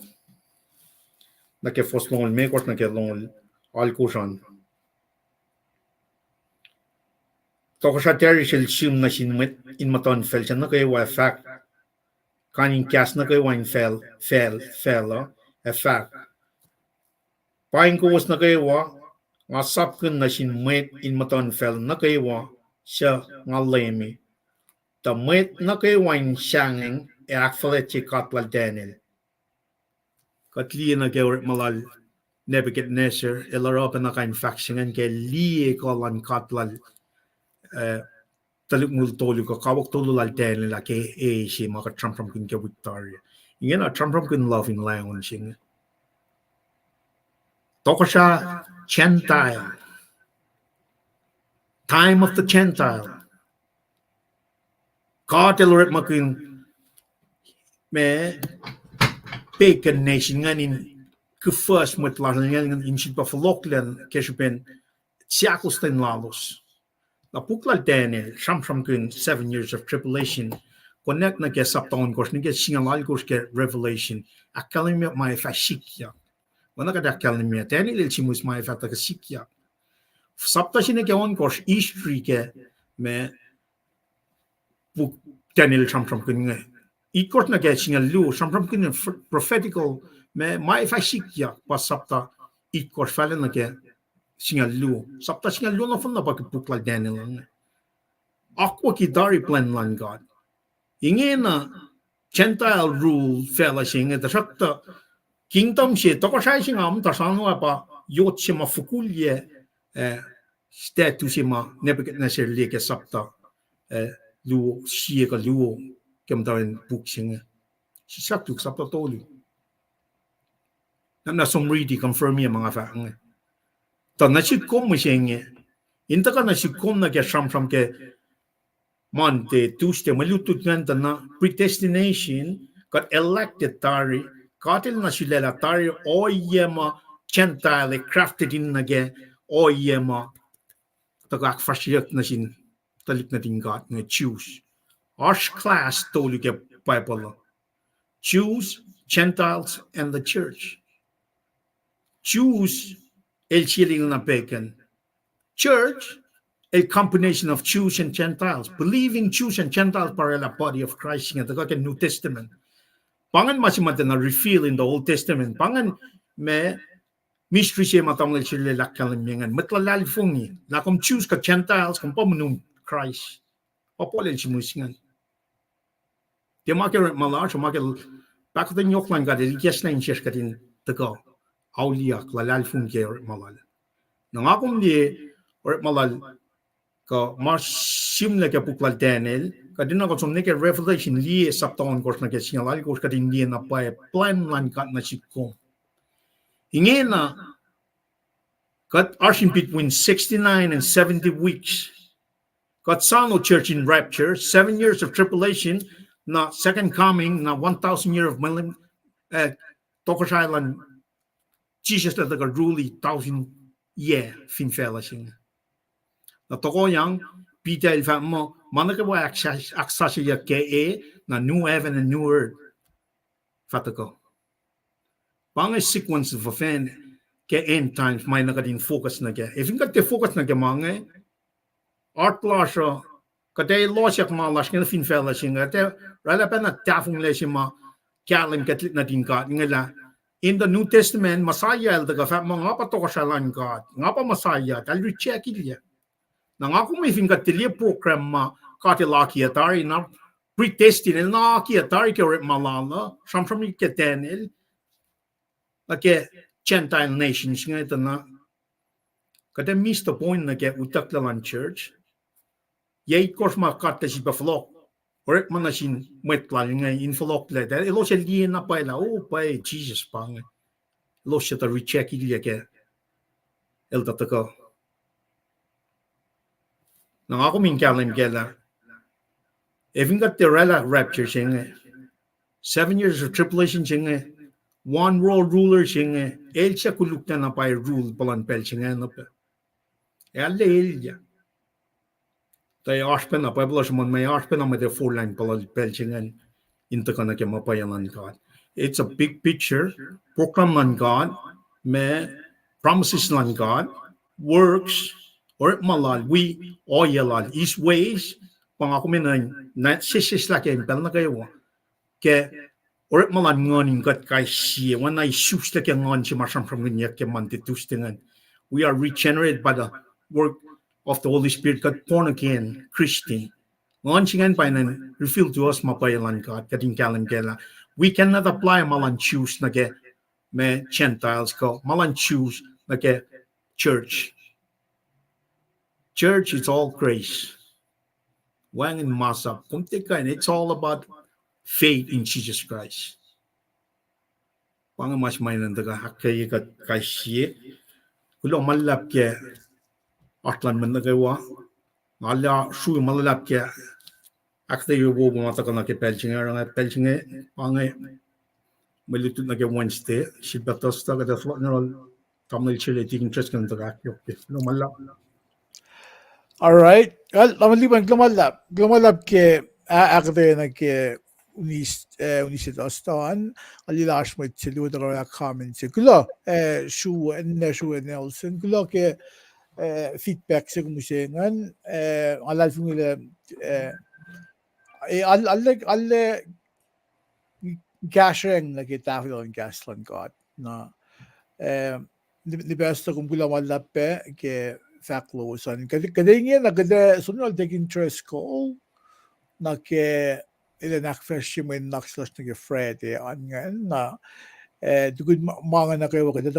Speaker 3: Na ke fosnol mikot na galong alkosan. Toko siya terishil sim na sinmit in maton fel siya na kayo wa fact. Kaning kas na kayo wine fel fact. Paing kowos na kayo nga sapken na sinmit in maton fel na kayo siya nga lemi. Ta met na kayo wine siyangeng akfasrye katlal denel. Katliya na kayo malal Nebuchadnezzar ilaropan na kain faksingen kay liye kolan katlal taluk mul tolu ko kawak tolu lal denel la ke si maka Trump kun ke Victoria. Ingen a Trump kun loving langon sing. Toko siya Gentile. Time of the Gentile. Kateloret makin me pagan nation nganin ke first met lahan nganin in sit fahlac kespen siakosten lalos. Na puklal denel sham kun 7 years of tribulation connect na ke sapton kos ni ke singalal kos ke revelation akalimia mai fashikya. Wana ka akalimia denel ilchimus mai fata sikya. Sapta sine ke on kos history ke me puk denel sham kun nge. Ikort na ke singalu sham kun prophetical me mai fashikya pas sapta ikort falen na ke singalu. Sapta singalu na funda pa puklal denel lang. Akoo ki dari plan lang God. Inge na Gentile rule fela singe da sakta kingdom siya toko siya singam ta sanwa pa yot siya mafukulye status siya ma Nebuchadnezzar leke sapta luo siya ka luo kem tawin buk singe. Si saktuk sapta tolu. Na somridi confirm ya mga faang. Ta nasikom mo singe. Inta ka nasikom na kaya sham ke Monday, Tuesday, malutut nga na predestination got elected tari, katil na sila tari oyema Gentile crafted in nage oyema akfasrye na sin talik na tingkat nga Jews. Arch class tolu ke Bible. Jews, Gentiles, and the church. Jews, el siling na pagan. Church, a combination of Jews and Gentiles, believing Jews and Gentiles para la body of Christ nga taga New Testament. Pangan masimata na reveal in the Old Testament. Pangan me mystery siya matanggal sila lakalimyangan. Matlalal fungi. Lakom Jews ka Gentiles kung pamunong Christ. Papolel si musingan. Di makir malar so makir bakit yung lang ka religious na insyes ka din taga auliak lalal fungi malal. Nangakom di or malal ka mas simle ke puklal denel kadina ko somne ke revelation li sapton kos na ke singalal kos kadin li na pa plan lan kat na sikko ingena kat arshing between 69 and 70 weeks kat sano church in rapture 7 years of tribulation na second coming na 1,000 year of millennium Tokos Island Jesus na taga ruli 1,000 year fin fela sing na toko yang Peter ilfa mo manake wa akfasrye ke na new heaven and new earth fatako pangay sequence of event ke end times may nakadin focus na ke if ingat te focus na ke mangay art plasha kade losyak malash ke fin fela singa te rala pa na tafung le sima kalim katlit na din ka ngala in the New Testament Messiah el daga fa mga pa toko siya lang God nga pa Messiah dal recheck ilya nang ako may fingat tilia program ma katilaki atari na predestined na ki atari ke malala from ke denel like Gentile nations nga ito na kada miss the point na ke utaklan church yay course makata si fahlac or manasin metlan nga in fahlac le dahil ilo siya liyan na pa ila pa Jesus pa nga ilo siya ta recheck ilya ke el tataka. Nang ako min kalim kela Even got the rapture chinge, 7 years of tribulation chinge, one world ruler chinge, elcha kulukta na pa rule palan pel chinge na pa. Alle elja. Tai aspen na pa blos mon may aspen na may the full line palan pel chinge into kana ke mapayalan God. It's a big picture, program on God, may promises on God, works, or malal, we, oyalal, his ways, pangako minan, na sisis la kayo, pero na kayo, ke, or malan ngonin kat kay siya, when I sus la kayo ngon si masam from ganyak ke mantitustingan. We are regenerated by the work of the Holy Spirit, kat born again, Christian. Ngon pa nan reveal to us mapayalan God, kating kalan kela. We cannot apply malan choose na ke, may Gentiles ko, malan choose na ke church. Church is all grace. Wang in masa, it's all about faith in Jesus Christ. Pang mas may nandaga hakay kat kaisiye. Kulo malap ke atlan man nagawa. Ala shu malap ke akte yubo mata kana ke pelchinge pangay malutut na ke Wednesday. Sibatos ta kada funeral tamil chile taking interest kan daga yok. No malap.
Speaker 1: All right. Well, lamaliban glumalab ke akkuteya na ke unisitostan alilash mo tilu dara comments gulo shu Nelson gulo ke feedback sa kumusengan alal fungile alle kasreacng na kitafil on gaslan God na the best kung gulamalab ke fackloh son kadingin na kada sunod take interest call na ke ila nakfasrye mo nakslash na ke Friday angan na dugud mga na kayo kada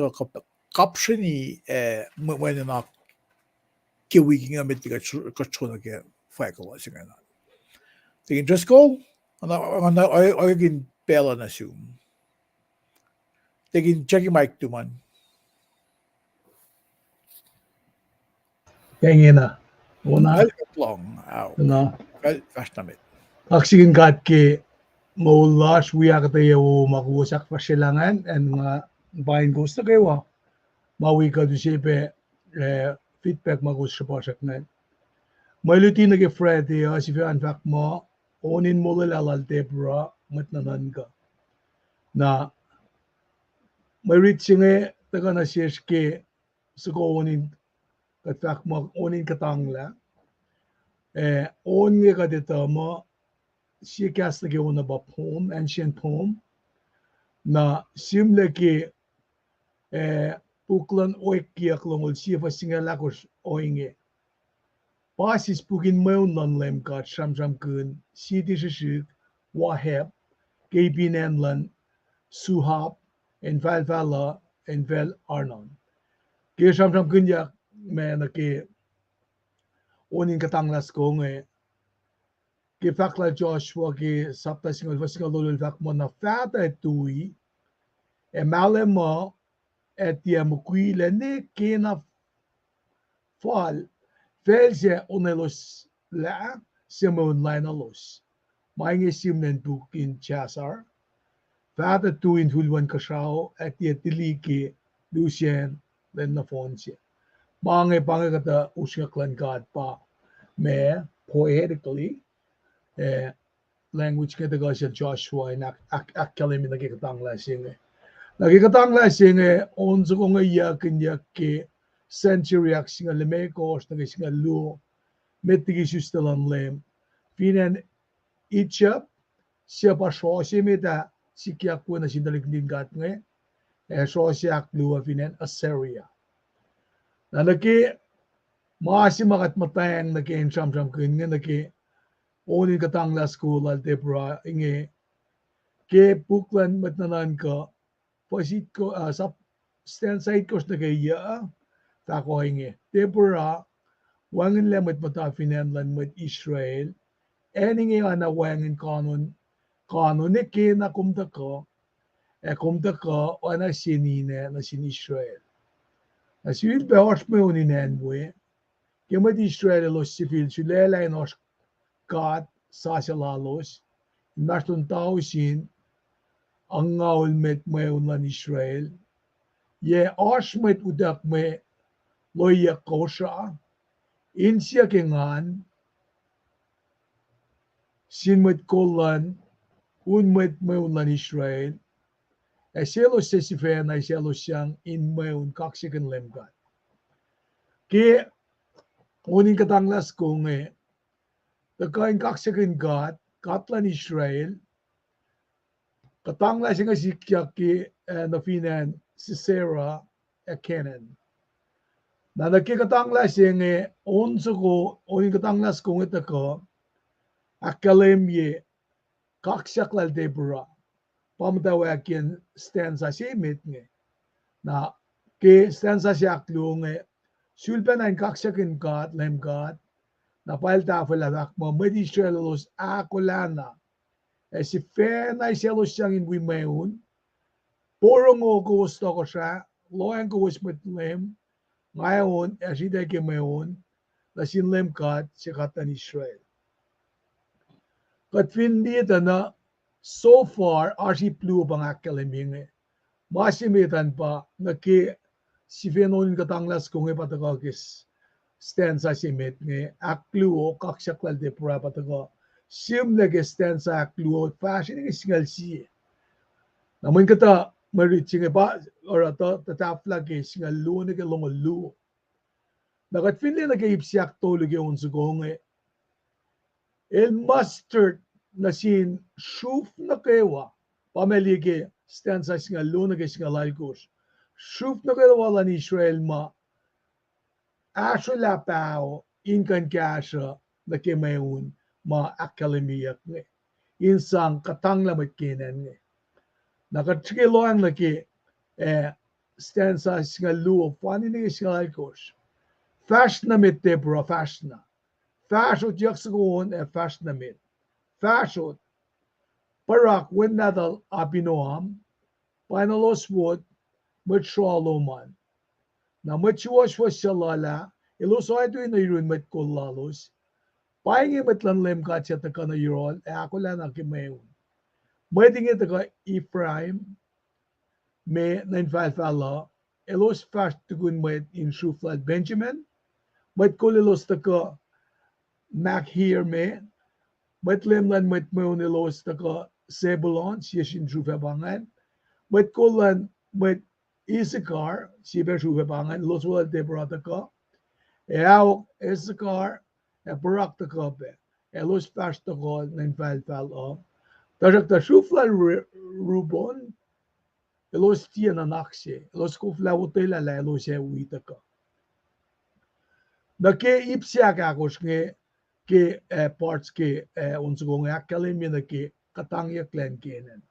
Speaker 1: kapshini mo na kiwi nga mit ka chuna ke fackohloh singa na take interest call ana oyegin pela na sum take checking mic to man
Speaker 2: Paing na. Una,
Speaker 1: long out
Speaker 2: na.
Speaker 1: fast na mit
Speaker 2: Kaksak Ke Moliyuclac, we akkuteya o makusak pasilangan, and mga bayan ko sa kewa. Mawi ka dusipe feedback makus sa pasak na. May luti na ke Friday, si Finsrak mo, onin mo lalal tebra, matnanan ka. Na may reaching taga na siyas ke sa onin katak mo, onin katangla. On nga ka dito mo, siya kas lagi una ba poem, ancient poem, na simle ke puklan Oyekuh klongol siya fa singalakos oinge. Basis pukin mayon nan lem kat sham kun, siti shishik, waheb, kaibinan lan, suhap, en fahlac, en fel arnon. Ke sham kun yak me na ke onin katanglas ko nge, ke fakla Joshua ke sapta singal lulul mo na fata etui malema etia mukui ne ke na fal felse onelos la simon linalos mainge simnen bukin chasar fata tuin hulwan kasao etia tiliki Lucien len na fonse mange kata uskaklan God pa me poetically language kita ko siya Joshua na akalim nagkikatang lasing nagkikatang lasing onzo ko nga kanya ke century singa lemekos singa lu metigi sustalan lem finan itchap siya pa siya meta sikya ko na sindaliglingat nga so siya lu finan Assyria na naki maasi makat matayang nagkin sam kun nga naki onin katangla school al tebra inge ke puklan matnanan ka pasit ko sa stand side ko na kaya ta ko inge tebra wangin lemot matafinan lan mit Israel eninge ana wangin kanon ne ke na kumta ko ana sinine na sin Israel asil be os me onin enwe ke mat Israel los civil sulela nos God sasalalos nashtun tausin ang ngaul met meulan Israel ye ashmet udak me Oyekuh siya insya kengan sinmet kolan unmet meulan Israel selos se sifen ay selos siyang in meun kaksikan lemgat ki uning katanglas kung kain kaksakin God katlan Israel katanglas nga sikyak ki na finan si Sarah Kenan na nagkikatanglas yung onso ko uning katanglas kung ito ko akalemye kaksak lal Deborah pamtawag yan stanza simit nga na ki stanza siya aklo nga sulpan ang kaksakin God lem God na palta fahlac mo medi strelos akolana si fena selos siyang inwi mayun porong o gusto ko siya loang ko with lem ngayon asida ke mayun na sinlem kat si katan Israel kat findi na so far arsi plu bang akaleming masimitan pa na ki si fenon katanglas kung ipatagagis stanza simit nge akluo kaksak lal de pura patago sim lagi stanza akluo fashion nge singal si namun kata mariching ba or ato tatap lagi singal lu nge longo lu nakat finli nge ipsiak to lagi unso nge el mustard na sin shuf na kewa pamelige stanza singal lu nge singal algos shuf na kewa lan Israel ma Ashola pao inkan kasha na kemayun ma akademiyak nge. Insang katang lamat kinan nge. Nakatsikiloan na ki stanza singa luo pani ni singa alkos. Fash na mit Deborah fash na. Fashot yaksagoon fash na mit. Fashot parak when nadal apinoam panalos wood mit shaloman. Na matchuwas was shalala, ilos ay ito inayun met kolalos. Paing imatlan lem katsa taka na yurol, ako lang ang kimayun. May tingin taka Ephraim, may nainfalfala, ilos fast tukun met in Shuflad Benjamin, met kolilos taka Makhir me, met lemlan met mayon ilos taka Zebulon, siya sin Shufabangan, met kolan met Issachar, siya Shufabangan, los wala Deborah taka, Eaw Issachar, Barak taka be, elos fast taka nainfalfal o, tarak ta Shufla Rubon, elos tiya na naksye, elos kufla utela la elos ya uitaka. Na ke ipsiak akos nge ke parts ke unso nge akademia na ke katangya klan kenen.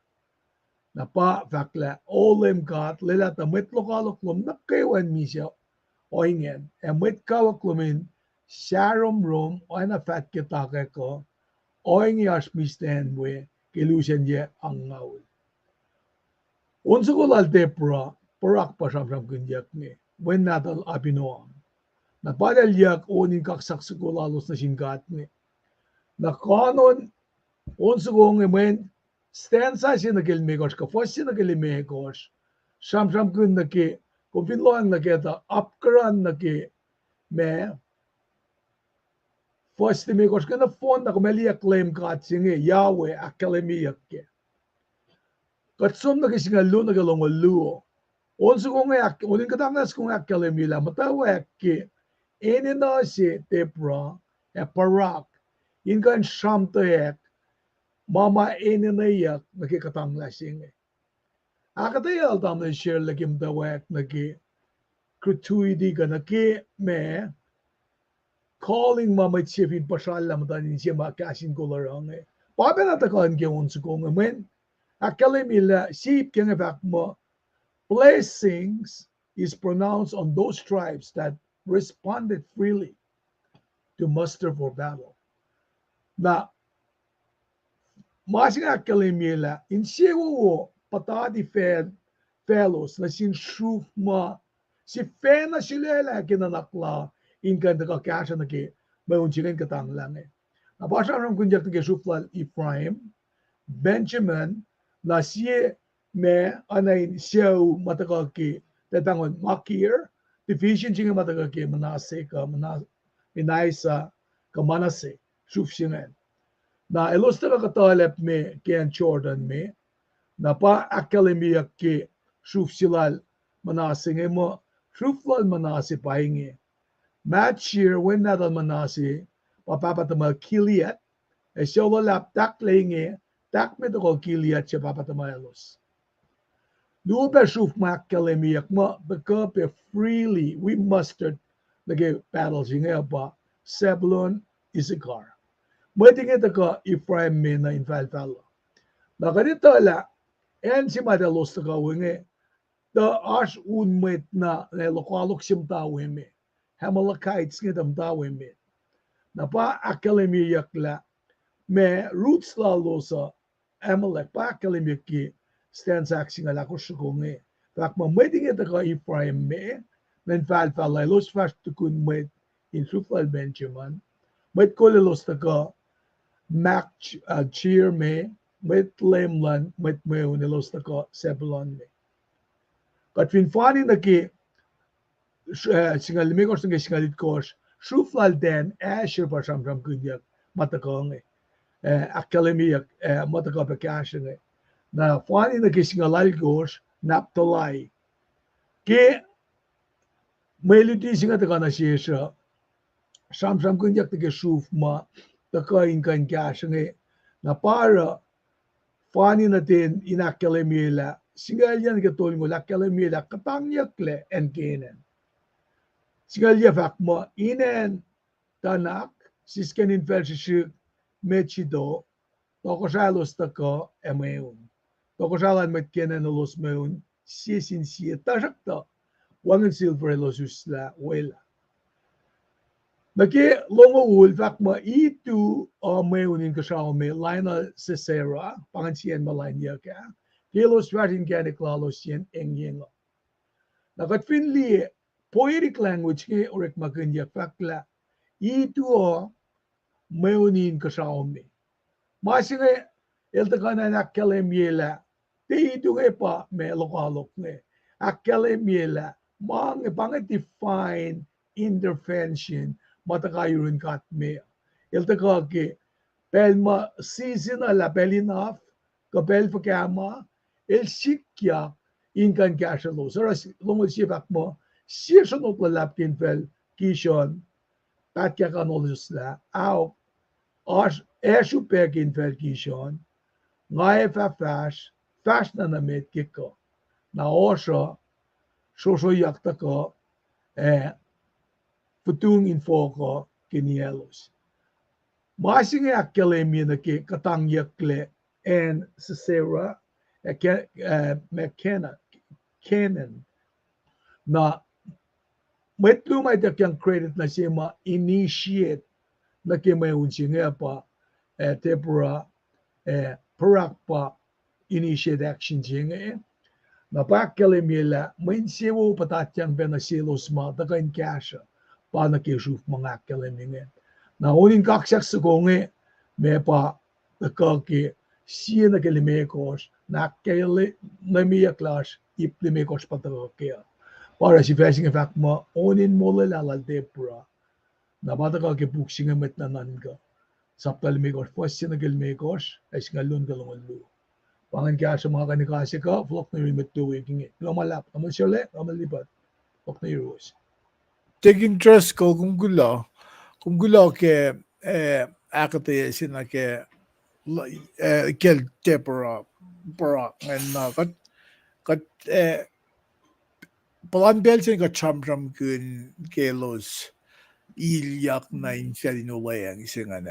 Speaker 2: Na pa fakla olem kat lela ta met lokaloklum na kewan misya oingen met kawaklumin sharom rom o na fat kitake ko oing yas misten we kelusen ye ang ngaul. Unso ko lal Deborah parak pa samsam kunyak nge when natal apinoam. Na padalyak oning kaksak sukulalos na singkat nge. Na kanon unso ko nge men stanza si nagilmegos ka fos si nagilmegos samsam kun na ki kung pinloan na kita upkaran na ki me fos ti megos ka na fon na kumeliya claim kat singe Yahweh akademiyak ke. Katsum na kisingalu na galongaluo. Unso ko nge uning katangas kong akademila matawak ki ene na si Deborah parak inkan shamtayak mama ene na yak nakikatanglasing akkuteya altam na share lagim dawak naki krutui ka naki me calling mama chefin pasalam tanin siya Kahs In Kol Online pabenatakan ke unso ko men akademila sip keng effect mo blessings is pronounced on those tribes that responded freely to muster for battle. Na masing akademila in siwo patadi fellows na sin shufma si fena silela kinanakla in kanda kakasya na ki mayunchikan katang lang Napasya ram kunjak ke Shuflal Ephraim, Benjamin, na siye me anay siyaw matakaki tatangon Makir, division singa matakaki Manase ka Minaisa ka Manase, Shufsingen. Na ilustra ka talep me Ken Jordan me, na pa akademiya ke Shufsilal Manase mo, Shuflal Manase Paing. Match year when na Manase, papapatama kiliyac, lulap tak lenge, tak met ko kiliyac siya papatamalos. Lupa shuf makkalemiyak mo, because freely we mustered nage battles yung ba, Zebulun, Issachar. Mweting ito ka Ephraim me na infalfalo. Nakanito ala, en si madalos na kawingi, the ash unmet na lokalok sim tawin me, Hamalakites ngitang tawin me. Na pa akademiyak la, me roots lalo sa Amalek pa akademiyak ki Finsrak singa la kusukungi. Fak mamweting ito ka Ephraim me, men falfalay los fast tukun met in Shuflal Benjamin, met kolelos na ka Mac cheer me, met lemlan, met meunilos na ka Zebulun me. Kat finfani na ki singa limikos nga singalit kos, Shuflal den asher pa samsam kunyak matakongi. Akademiyak matakapakasing na fani na kisingalal gos naptolay. Ke melodi singa taka na siya samsam kunyak take shuf ma taka inkan kasing na para fani natin inakademiyala singalyan katulong mo akademiyala katangyak le en kenen. Singalya fak mo inen tanak siskenin felsishik mechido tokosalos taka emeun. Tokosalan met kenen los meun sisin siya tasakta wangan silver los usla wela. Naki longo ul fak ma itu o meunin kasao me lina sesera pangansien malanya ka kilos ratin kanik lalos yen engengo. Nakat finli poetic language ke orek maganya fakla itu o meunin kasao me. Masinge eltakana nakkalemiela te itu pa me lokalok ne akkalemiela mang define intervention matakayurin kat me eltaka ke pelma season ala pelinaf kapel pakama el sikya inkan kasalo sara longo sifak mo siya no palapkin pel kishon tatya kanolos la au Eshu pekin fel kishon ngae fa fast na namit kiko na osho shosho yakta ko putung info ko kinielos. Masing akademia na ki katang yakle and Sisera Kenan na may tumay takyang credit na siya ma-initiate na kimayun siya pa tepura parak pa initiate action siya na pakkalimila may siya patatyang penasilos ma takain kasha pa nakishuf mga akkalimingin. Na uning kaksak sa kongi may pa nakaki siya nakalimekos na akkalimiyaklas iplimekos patakakya. Para si Fesing fact mo, unin mo lalal tepura na patakaki puksing met na nanga. Saptal mekos, pwesya nagilmekos, ay singalun kalungan lu. Pangan kaya sa mga kanikasi ka, flok na yung metuwi kingi. Lumalap, naman siya le, naman lipat. Flok na yung rules.
Speaker 1: Take interest ko kung gulo ke akkuteya sina ke kel tepura and kat palanbel sin ka chamram kun kelos ilyak na inselinulay ang isingan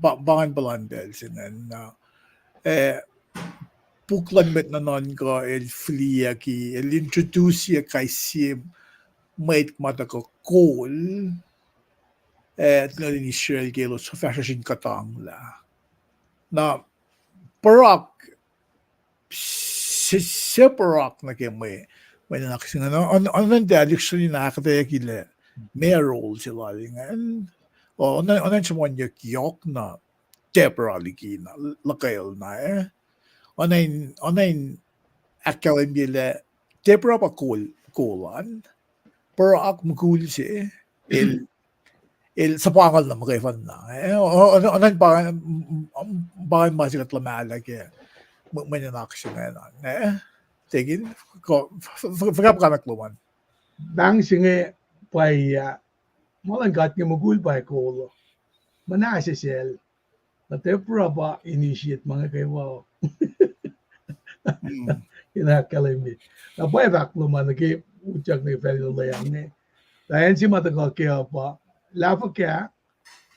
Speaker 1: bangan palanbel singan na puklan met na non ko el flia ki el introduce ya kay sim mait mata ko kol ngalin Israel kelos sa fashion katang la na parak separak na kay may nakasing ano ang dialect na akkuteya kile may role sila and onan semuanya yok na temporarily na lakail na onan akalim bile temporar pa kulan pero ak mukul si il sa pangal na makifan na onan ba masikat lamala kaya manyanak siya ngayon tegin ko fagap ka nakluman
Speaker 2: Bang singe paya malang gat nga magul pa ko manasa sel na tempura ba initiate mga kewa inakalimi na paya baklo man ke ujak ni fel layang ne dayan si mata ka kaya pa lafa kaya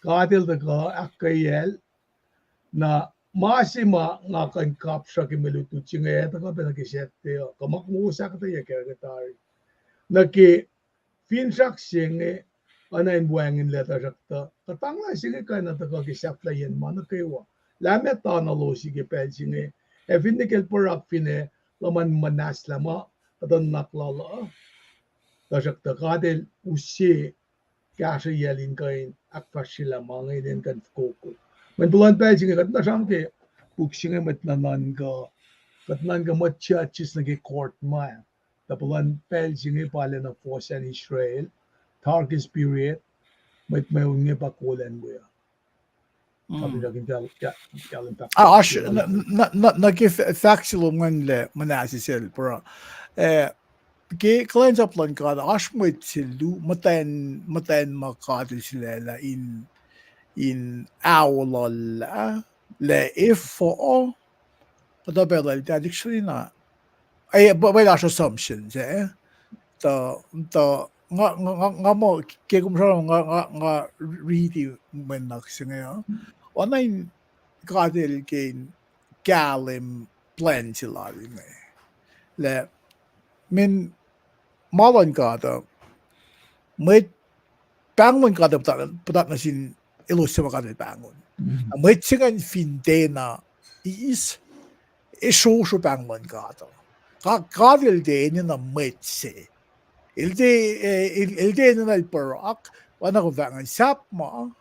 Speaker 2: katil da ka akayel na masima nga kan kapsa ki melutu chinga ta ka pena ki sette ka makmusa ka ta ya kaya tari na ki Finsrak singe anain buangin leta sakta katangla singe kana ta ka kisapla yen mana kewa lame ta na lo sige pel singe e finnikel porak fine laman manas lama adan naklala ta sakta kadel usse kasha yelin kain akfasrye mga iden kan koko men bulan pel singe katna samke buk singe matnanan ka matcha chis nage court maya tapulan pel singe pala na force an Israel Targis period may unge pa kulan mo ya sabi na kinjal pa
Speaker 1: ash nag-factual man manasisel pero ke klans up lang ka ash mo silu matayin makadil sila in awlal le if for padabel actually na ay by assumptions nga mo kaya kung nga really man naksingayo online kadil kain galim plan sila rin le min malan kada may bangon kada patat na sin ilusya kada bangon may singan finde na is iso bangon kada kadil din na metse ilde na perak wana ko bangon sap mo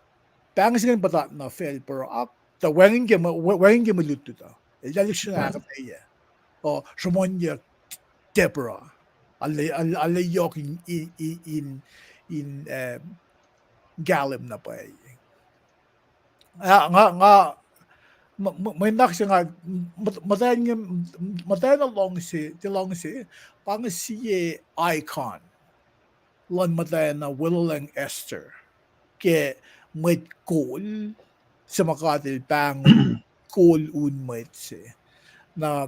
Speaker 1: bangon singan patat na fel perak ta wengin ke maluto ta ilalik siya akkuteya o sumonya Deborah alayok in galim na pa nga may naksi nga matayin na long si pang siye icon lan matayin na wilalang Esther ke may cool sa makatil pang cool unmait si na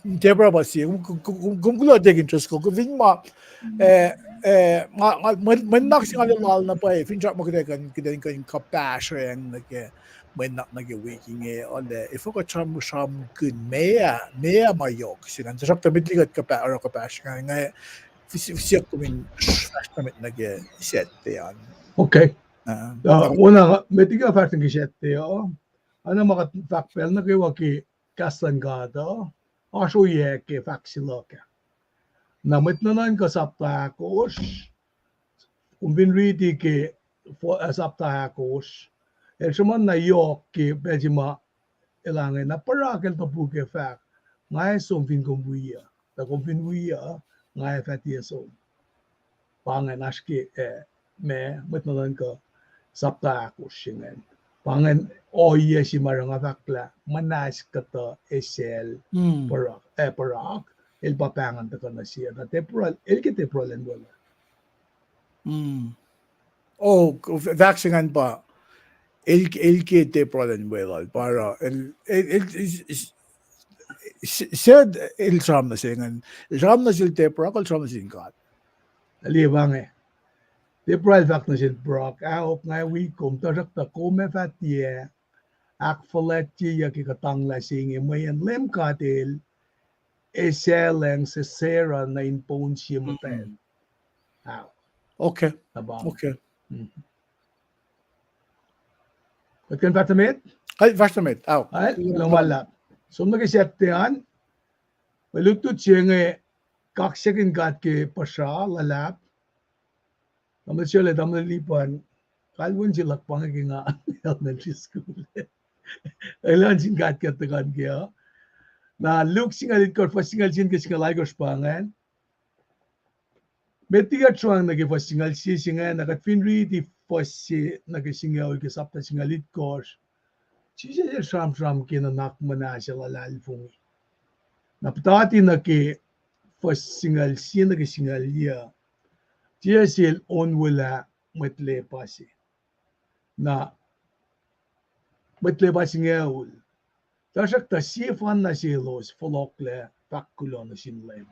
Speaker 1: Deborah ba siya kung gulo dig interest ko kung ma manak siya ngalilal na pa Finsrak mo kidakan kasreacng may nag-waking ole if ko cham kun mea mayok sinan sarap tamit ligat ka pa or ka pa nga siya kumin damit nag-set yan
Speaker 2: okay una metiga farting sette ana makat fakpel na kewa ki kasangada ashoye ke faksiloka namit nanan ka saptakos umbin riti ke saptakos Esam na yok ke bejima ilangan na parakel ta buke fak ngai som fin kombuya ta kompin buya ngai fatia som pangan aske me mitnalan ka saptakos singen pangan oye si maranga fakla manas kata esel parak el papangan ta kana siya na temporal el ke temporal en wala
Speaker 1: vaccine pa el que temporal en wala para said el ram na singan ram na sil temporal kal ram na singat
Speaker 2: alibange temporal fact na sin brok out ngai wi kom ta rak ta ko me fatia akfahlac ya ki katang la singe mayan lem katel eseleng se sera na impon siya maten
Speaker 1: okay
Speaker 2: abang
Speaker 1: okay
Speaker 2: Wat kan fatamit
Speaker 1: ay vastamet
Speaker 2: ay lumala so nag-sette malutut siya nga kaksak gat ke pasya lalap naman siya le damalipan kalwon sila pangaginga elementary school. Ilan sin gat katagan kaya. Na look singalit ko fasingal sin kasingalay ko spangan. Metiga chuang nag-fasingal si singa nagat-finri di fasi nag-singaw ka sapta singalit ko. Siya shram kinanak mana siya lalfungi. Napatati na ke fasingal si nag-singal ya. Siya sil on wala matle pasi. Na matle pasi ngawul. Tasak ta sifan na silos fahlac fackohloh na sinlem.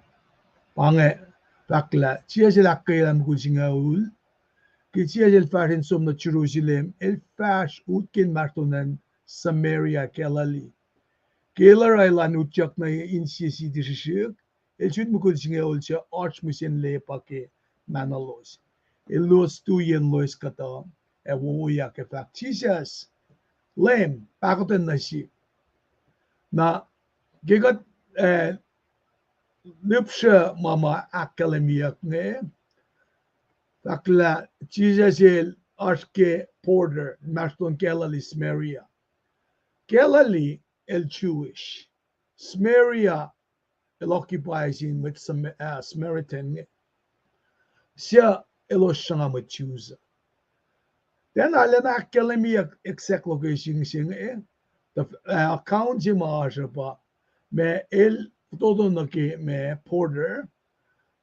Speaker 2: Pange fahlac siya sila kailan kung singawul. Siya sila farin som na Jerusalem el fash utkin martonan Samaria kelali. Kelar ay lanutyak na insisi disisik. El sud mo kung singawul siya archmusin lepa ke manalos. El los tuyen los kata e wuya ke fak. Jesus lem pakotan na siya. Na gigat lupsha mama akademiak ne fakla Jesus arke porter maston kelali Samaria kelali el Jewish Samaria el occupies in with some Samaritan siya eloshanga machuza then alena akademiak exact location sing the account pa me el todo na ke me porter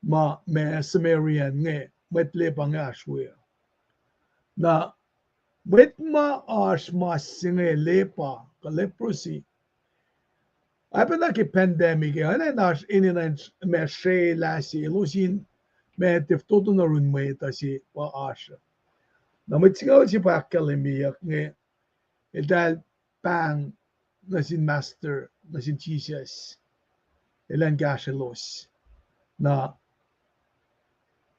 Speaker 2: ma me Samarian nge metle pangashwe na metma ashma singe lepa ka leprosy apena ke pandemic ana nas inin me she lasi lusin me tif todo na run me ta si pa asha na metsinga si pa akademiak nge edal Paing na sin master na sin Jesus ilan gashelos na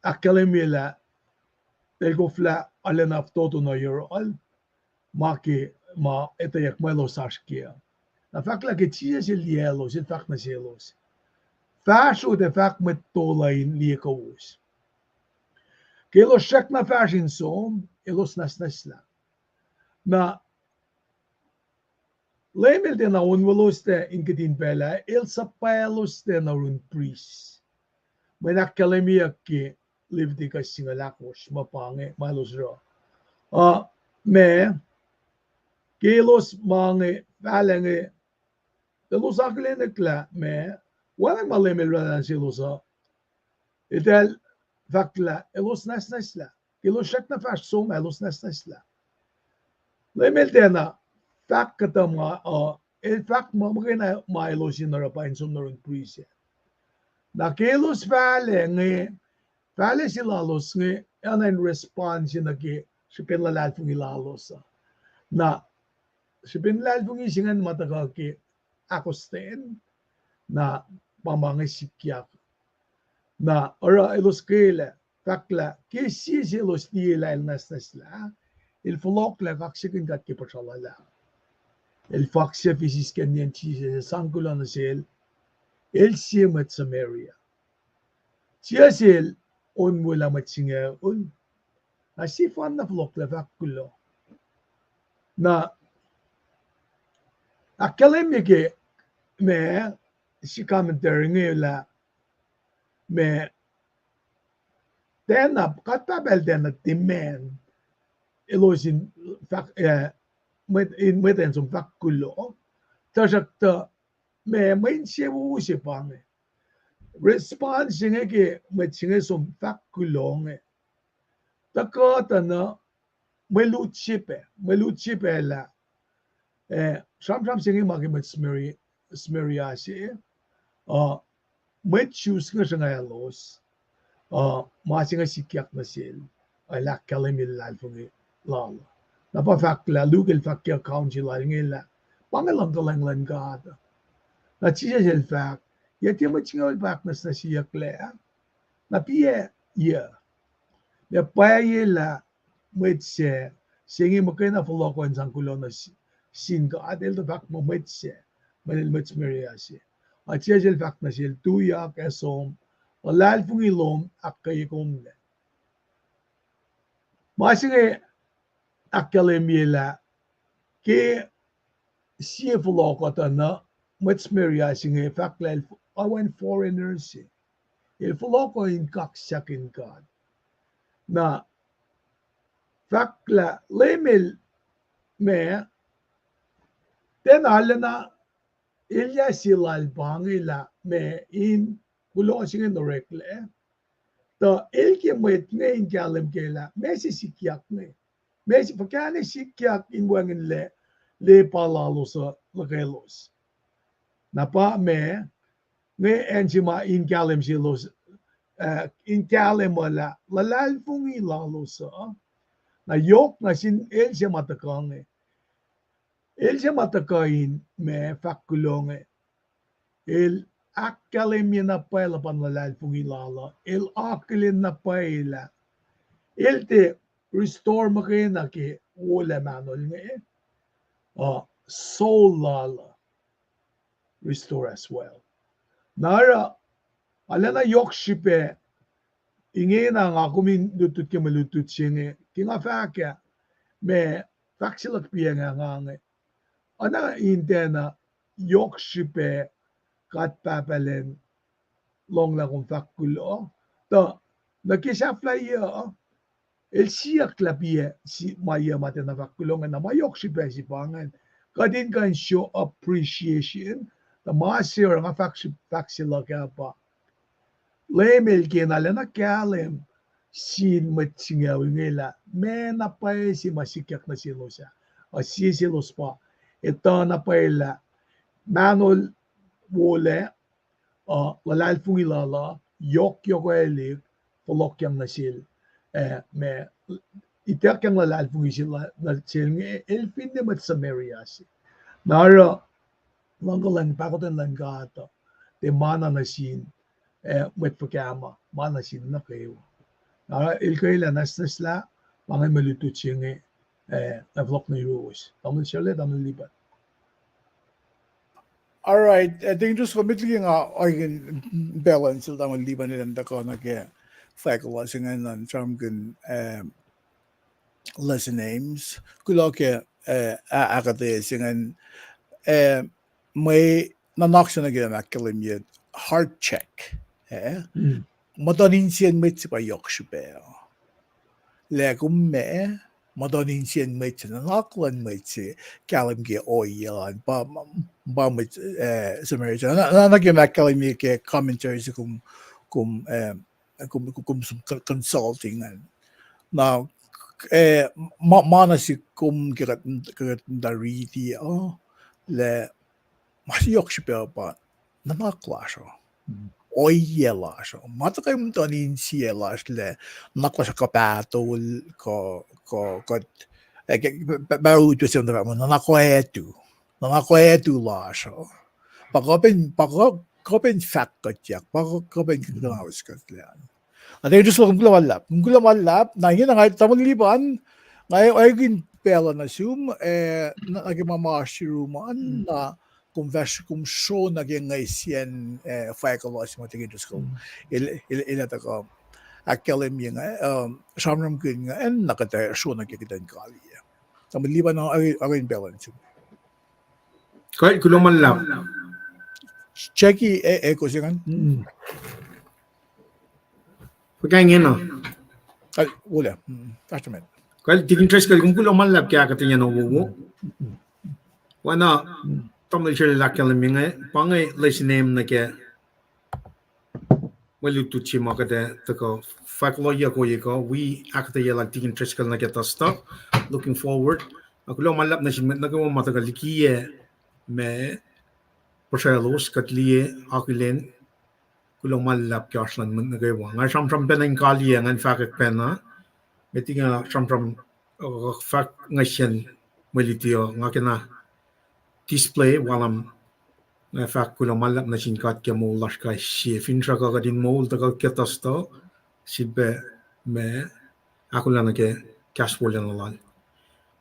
Speaker 2: akademia elgofla alenaf todo na euro al maki ma etayak melos askia na fakla ke Jesus el yelos el fak na selos fasho de fak met tola in kowos kelo shak na fashin som elos nasla na Lemel de na unveloste in gedin bella el sapelos de na run pris. Men akademia ke livdi ka singalakos mapange malos ro. Me kelos mange valenge de los aklenekla me wala malemel ran silosa. Etel vakla elos nasla. Kelos shakna fas som elos nasla. Lemel de na fak katama el fak mamagena mailos in rapa in somnoron prise na kelos vale silalos nge anan response na ke sipin lalal fungi lalos na sipin lalal fungi singan mataga ke akosten na pamangi sikyak na ora elos kele fakla ke si elos diela el nasla il fahlac la kaksikin kat ke pashalala el faxia fisisken nientise sangulan sel el siemet Samaria siasel on wala matsinga on asifan na fahlac la fackohloh na akademike me si commentary ngela me then up katabel den demand elosin fak med en som fackohloh tasakta me main sewu se pange response ngeke met singe som fackohloh nge takata na meluchipe la sam singe magi met smeria se met choose nga singa los ma singa sikyak na sel ala kalemil alfungi lala napa fakla lugal fakya council ngela pangalang kalanglan gada na chia sel fak yati machinga fak na siyak le na pie ya me paye la metse singi makena fahlac kon sangkulo na singa adel to fak mo metse manil metsmeria se a chia sel fak na sel tuya Esam walal fungi lom akkayikom le masinge akademia ke Sifac Mwe fahlac awan foreigners il follow in Kaksak In Kol na fahlac lemel me den alena ilya silal bangila me in kulosing in directly the ilke met ne in kalem kela mesi sikyak ne mesi fakane sikyak in wangin le palalo sa lakelos na pa me ne enzima in kalem silos in kalem wala lalal fungi lalo sa na yok na sin el siya matakang el siya matakain me fakkulong el akkalem na paila pan lalal fungi lalo el akkalin na paila el te restore makina ki wala manol nga soul lala restore as well nara alana yok shipe inge na nga kumin lutut ke malutut singe kinga faka me faksilak piya nga ana intena yok shipe kat papalen long la kung fakkulo to nakisafla ya el siyak la piya si maya mate na fakkulong na mayok shipe si pangan kadin kan show appreciation the master nga faksilak pa lemel kinala na kalem sin matsingawin nila me na pa si masikyak na silo siya o sisilos pa ito na paila manol wole lalal fungilala yok elik polokyang na sil me itakyang lalal fungisil na sil nge elfin de mat samarias nara langgalan pakotan lang gato de mana na sin met pakama mana sin na kayo nara ilkaila nasla mga malutut singe na vlog na euros tamil siya tamil libat.
Speaker 1: All right, I think just committing nga organ balance lang ang liban nila ko na kaya faculty singa nan chamgan lesson names kuloke akkuteya singa may nanak siya na gina akademia heart check madanin siya may sipa yok siya le kumme madanin siya may siya nanaklan may siya kalam ge oyelan ba mit Samaritan na naging akademia ke commentaries kum consulting now mana si kum kirat dariti le masiyok siya pa nanakla siya oyela siya matakay mo tanin siya le nakla siya kapato ko baru itu siya nanakwetu la siya pagkopin fackohloh pagkopin kowos at yung just kung gulamalap na yun nga tamang liban ngayon ay pela na zoom naging mamashruman na kung show naging ngayon fackohloh si matigin just kung ilata ko akademia nga samram kun nga nakata show nagkikitan kaliya tamang liban na ay pela na zoom
Speaker 3: kahit gulamalap
Speaker 1: Checky echo siya kan?
Speaker 3: Pagkain no?
Speaker 1: Ay, wala. Testament.
Speaker 3: Kahit interest kali kung gulamalap kaya katanya no wuwo. Wana tamay siya lakyalam nga pangay lesson name na kaya walutut siya makata tako fahlac Oyekuh we akkuteya like interest kali na kaya stop looking forward gulamalap na siya nagawa matagal likiye me Pasalos katliye akilen kulong malap kyaslan nagawa nga samsam penang kaliya nga fakak pena meti nga samsam fak ngasyan melitio nga kena display walam nga fak kulong malap na sinkat ke moliyuclac ka si Finsrak ka din mol tagal ketasto sibe me akulan ke kaswolan lan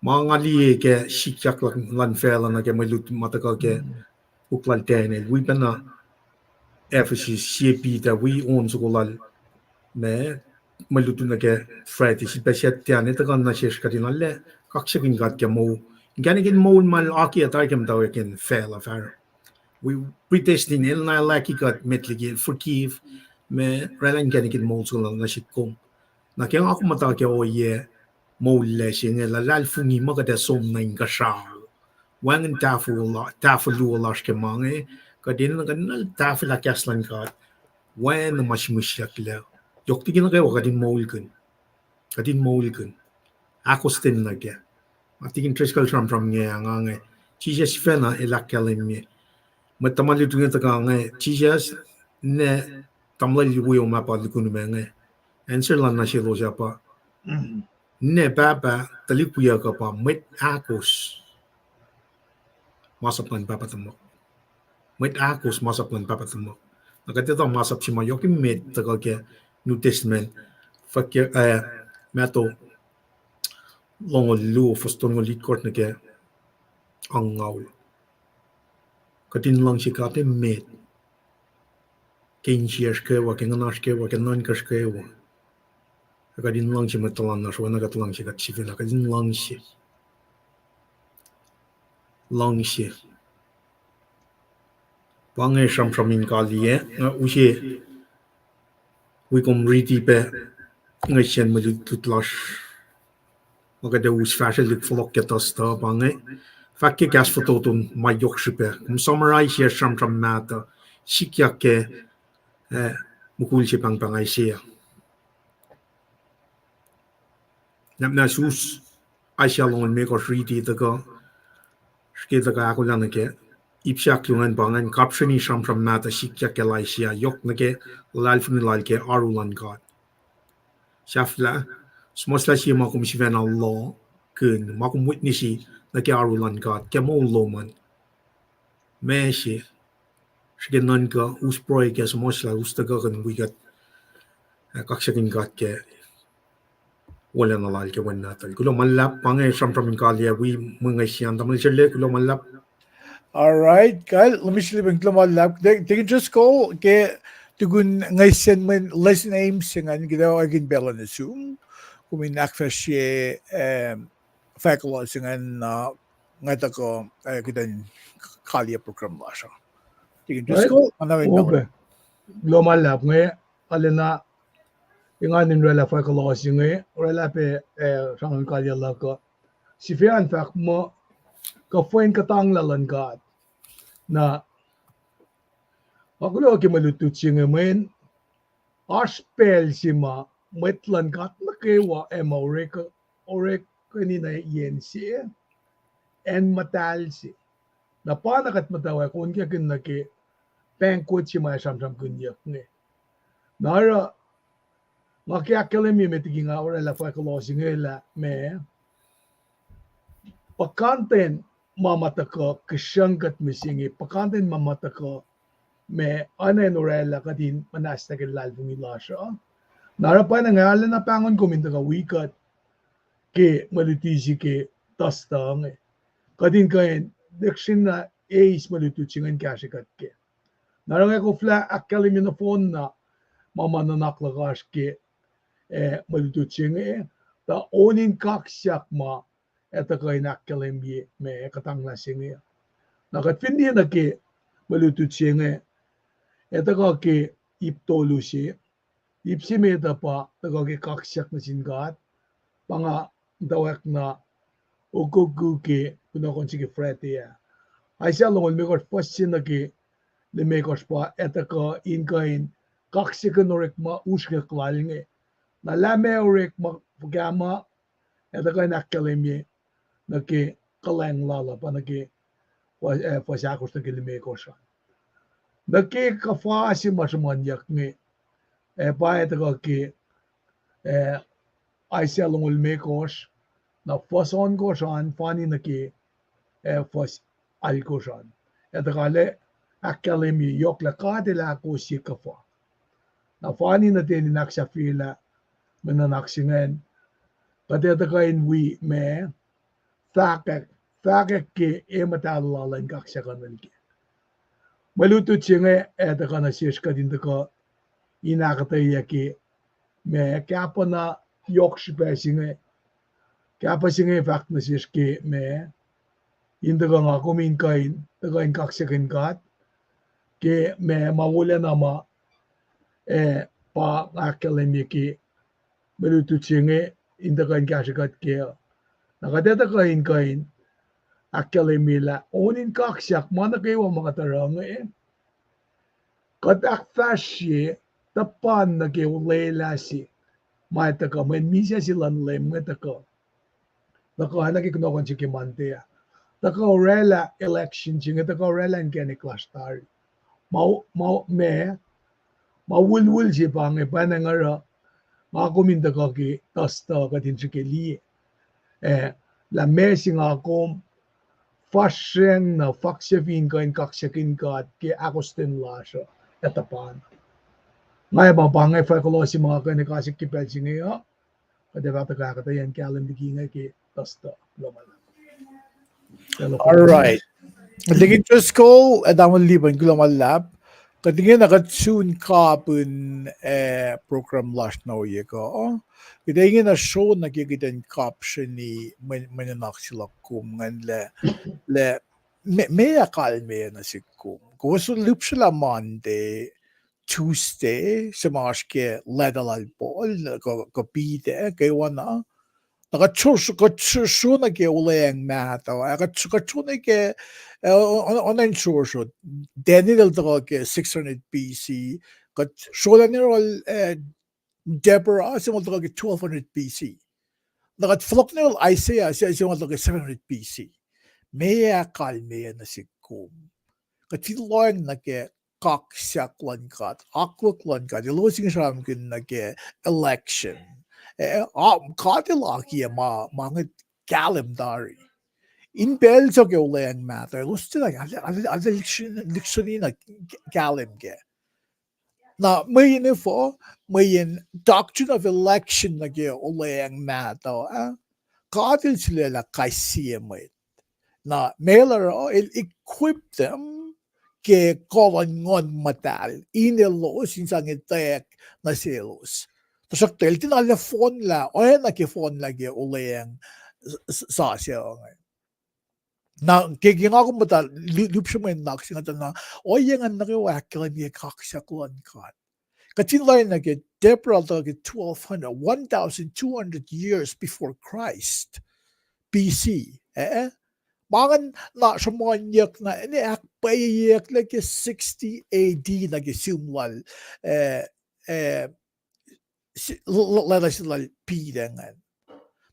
Speaker 3: mga liye ke sikyak lan fela na ke melut matagal ke uklal tene we bana FSC CP that we own sukulal me malutu na ke Friday si beset tiane ta kan na shesh kadinalle kaksak ingat ke mo ganigin mo mal aki atarkem daw ken fail affair we pretesting el na laki kat metligi forgive me relan ganigin mo so na shitkom na kaya ako mata ke oye mo le singe la lal fungi magada som na inga sha wangan tafu lu la ke mange kadin na kan tafu la kaslan kat wan mashmushak la yoktigin ka kadin mo akostin na ke atigin triskal from nge angange Jesus fena elakalim matamali tu ngata kange Jesus ne tamlali wuyo mapa likunu menge answer lan na shilo japa ne baba talikuya ka pa met akos masaplan papa tamo met akos masaplan papa tamo nakatito masap si mayoki met tagal ke New Testament fakir meto longo lu foston ngolit kort na ke ang ngaul katin lang si kate met ken sias kewa ken nash kewa ken nan kas kewa kadin lang si matalan na shwana kat lang si kat sivila kadin lang si pangai sham in kaliye usie we kom riti pe ngai chen ma tutlash magade us fashion lik flok ke tasta pangai fakke gas fototun ma yokshipe kom summarize here sham mata sikya ke mukul si pang pangai siya namna sus aisha longon me ko riti daga ske daga ako lang ke ipsyak yungan bangan kapshani sham mata sikya ke laisia yok nake lalfuni lalke arulan god shafla smosla si ma kum siven Allah kun ma kum witnessi nake arulan god ke mo loman meshi shige nan ka usproy ke smosla ustaga kan wigat kaksakin god ke wala na lalke wanatal kulo malap pangai sham kalia wi mga siyan tamal chele kulo malap.
Speaker 1: All right, Kyle, let me see if lumalap. They can just go ke tugun ngayon man less names singan ginawa agin bela na Zoom. Kumin akfasrye fackohloh singan ngata ko kitan kaliyac program la siya. They can just
Speaker 2: Right?
Speaker 1: go anawin
Speaker 2: Okay. Lomalap nge alena inganin rela fackohloh singe rela pe sangan kaliyac la ko sifian fak mo ka foin katang lalan god na ako ke malutut singe men aspel sima metlan kat na kewa orek kanina yen si en matal si na panakat matawa kun kya kin na ke pangkot si may samsam kunyak nge nara makya kalemi metiging awra la fackohloh singe la me pakanten mamataka kisangkat misingi pakanten mamataka me anenorela kadin manasta ke lalfungi lasha narapan ang ngalan na pangon kuminta ka wikat ke malutisi ke tastang kadin kain dekshin na ace malututsingan kasikat ke narang ko fla akkalimi na phone na mamananaklakas ke malututsingan ta onin kaksak ma eta kain akkalimi me katangla singa nakatfindi na ke malututsingan eta ka ke iptolusi ipsime da pa taga ke kaksak na singat panga dawak na Oyekuh ke kunokon sige fretia aisya longon me ko question na ke le me ko pa eta ka inkain kaksak norek ma uske klalinge na lame orek ma pagama eta ka nakkalemi na ke kalang lala pa na ke pasakos na ke le me ko sa na ke kafasi masmanyak nge pa eta ka ke aisya longol me kos na fason ko shan fani na ke fas al ko shan eta kale akkalemi yok la kadela ko si kafa na fani na teni naksa fila mananaksingen kadeta kain wi me fakek ke ematalalan kaksakan ke malutut singe eta kana sis kadin ka inakataya ke me kapa na yok sipe singe Kaya pa singe fact na siya ke me indaga nga kumin kain daga in kaksakin kat ke me mawula nama pa akademi ki melutu singe indaga in kaksakat ke nakadeta kain akademi la onin kaksak mana kayo mga tarang kat akfasrye tapan na kayo lela si may taka may misya silan lem nga taka naka kunokon si kimanteya taka rela election singa taka rela in kani klastari mawulwul si pange panangara makuminda ka ki tasta katin si keli la mesi nga kom fashion na faksevin ka in kaksakin ka at ki akosten lasha etapan ngay pange fackohloh si mga kani kasik kipel singa kadevata kakatayan kalam bigi nga ki tasta lamala
Speaker 1: All right. Katingin just ko adamon liban lap. Katingin nakatsun kapun program last na Oyekuh. Katingin na show nagigitan caption ni mananak sila kum ngan le may akal me na si kum. Kung so lup sila Monday, Tuesday, sa mga ke ledalal bol ko pide kayo na. Nakachurso na ke ulayang mata. Nakachurso na ke online source. Daniel ke 600 BC. Shola nirol Deborah sa mga ke 1200 BC. Nakatflok nirol Isaiah sa mga ke 700 BC. Maya kalme na si kum. Katiloy na ke kaksak lankat, akuk lankat. Ilusing siya na ke election. Katilac mga kalemdari. In Belgium ke ulayang matter, gusto na dictionary na kalem ke. Na may doctrine of election na ke ulayang matter. Katil sila la kaisiyamit. Na mailer equip them ke kolongon matal. Inilos insang itek na silos. Tasak tel tinala phone la o na ke phone la ke ulayang sa siya na kaya ako mata lup siya may naksinga na o yang nakiwakil niya kaksakuan kat katinlay na ke Deborah ke 1200 years before Christ BC mangan na siya mga nyak na ini akpayak na ke 60 AD na ke sumlal lala sila pidangan.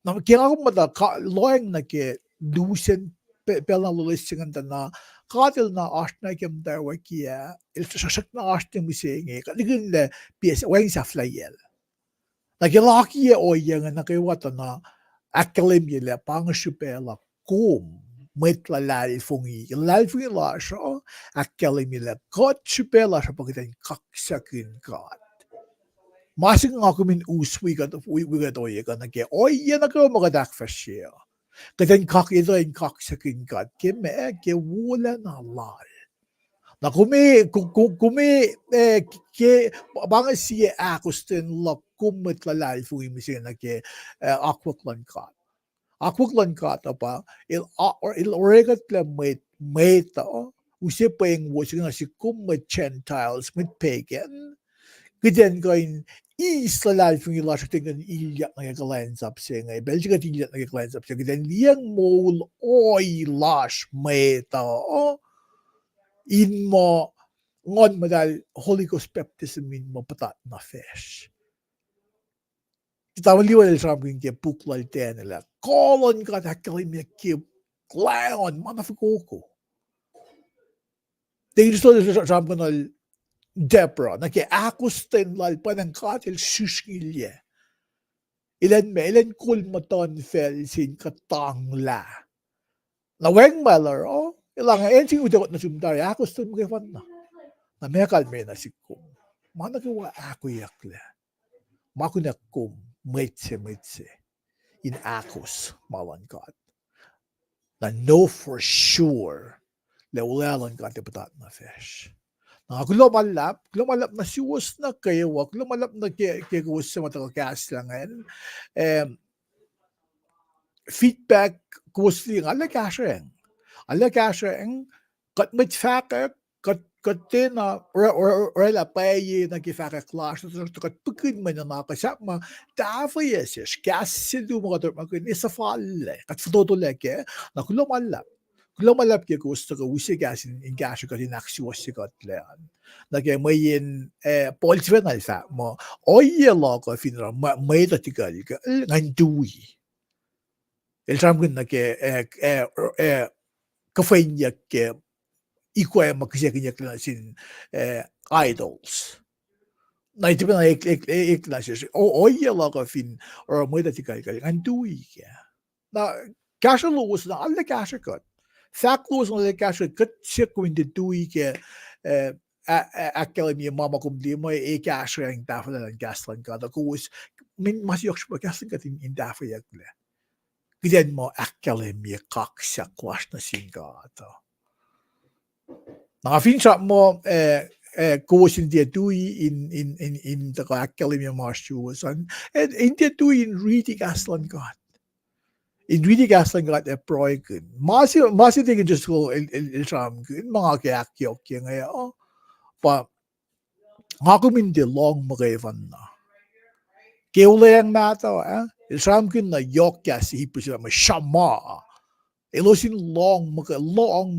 Speaker 1: Na kaya ako mata loyang na ke dusen pelang lulisingan na katil na asna kem darwa kia ilsasak na asna misengi kaligin le PS weng sa flayel. Na kilaki o yang na kiwata na akalimye le pangsyupela kum met lalali fungi lalali fungi la siya akalimye le kot syupela siya pagkitain kaksakin kat. Masing ako min uswi kat Oyekuh na ke yan ako mga akfasrye. Katan ito yung kaksakin kat ke me ke wala na lal. Na kumi ke banga siya akosten la kumit lalal fungi misiya na ke akuklan kat. Akuklan kat apa il oregat la meta usi Paing was nga si kumit Gentiles mit pagan. Kiten kain islalal fungi la siya tingnan ilyak na kakalans up siya nga. Belgium at ilyak na kakalans up siya. Kiten liyang mol oy lash meta in mo ngon madal Holy Ghost baptism in mo patat na fish. Kita maliwal sa mga kaya puklal tayo nila. Kolon ka takilin niya kaya klayon mana fakkohloh. Tingin sa mga Deborah, na kaya akusten lal pa ng katil suskilye. Ilan kulmaton fel sin katangla. Na weng malar, ilang sing udakot na sumdari, akusten mo kaya na. Na may kalme na si kum. Mana kawa akkuteyac le. Makunak kum, metse. In akos, malangkat. Na know for sure, le ulalan ka patat na fish. Lumalap na siwas na kaywak, lumalap na kewos sa matakakas langan. feedback kusli alla kasreacng. Alla kasreacng kat mit fakke kat tena or la paye na gefake klaas dat kat begin met na kasap ma daarvoor is kasse do mo dat maar is falle kat foto leke na kulomalap ke gusto ko usi gas in gas kat in aksyon kat lean. Nage mayin polsven alfa mo oye logo finra may dat tigal ngan dui. El tramgun nage kafainya ke ikwa makisiya sin idols. Na ito na klasses. Oye logo fin or may dat tigal ngan dui ke. Na kasreacng was na alle kasreacng. Fackohloh na kasreacng kat siya kung hindi dui ke akademi mama kumdi mo kasreacng dafa na gaslan ka da kowos min mas yok siya gaslan ka in dafa yagle giden mo akademi kaksak na singa to na Finsrak mo kowos hindi dui in the akademi master's and hindi dui in reading gaslan ka in reading gaslan ka proyekun masi tingin just ko iltram mga kayakyok ngayon pa ngakumin de long magevan na. Keuleang nato Esam kin na yokya si hipus ma shama. Elosin long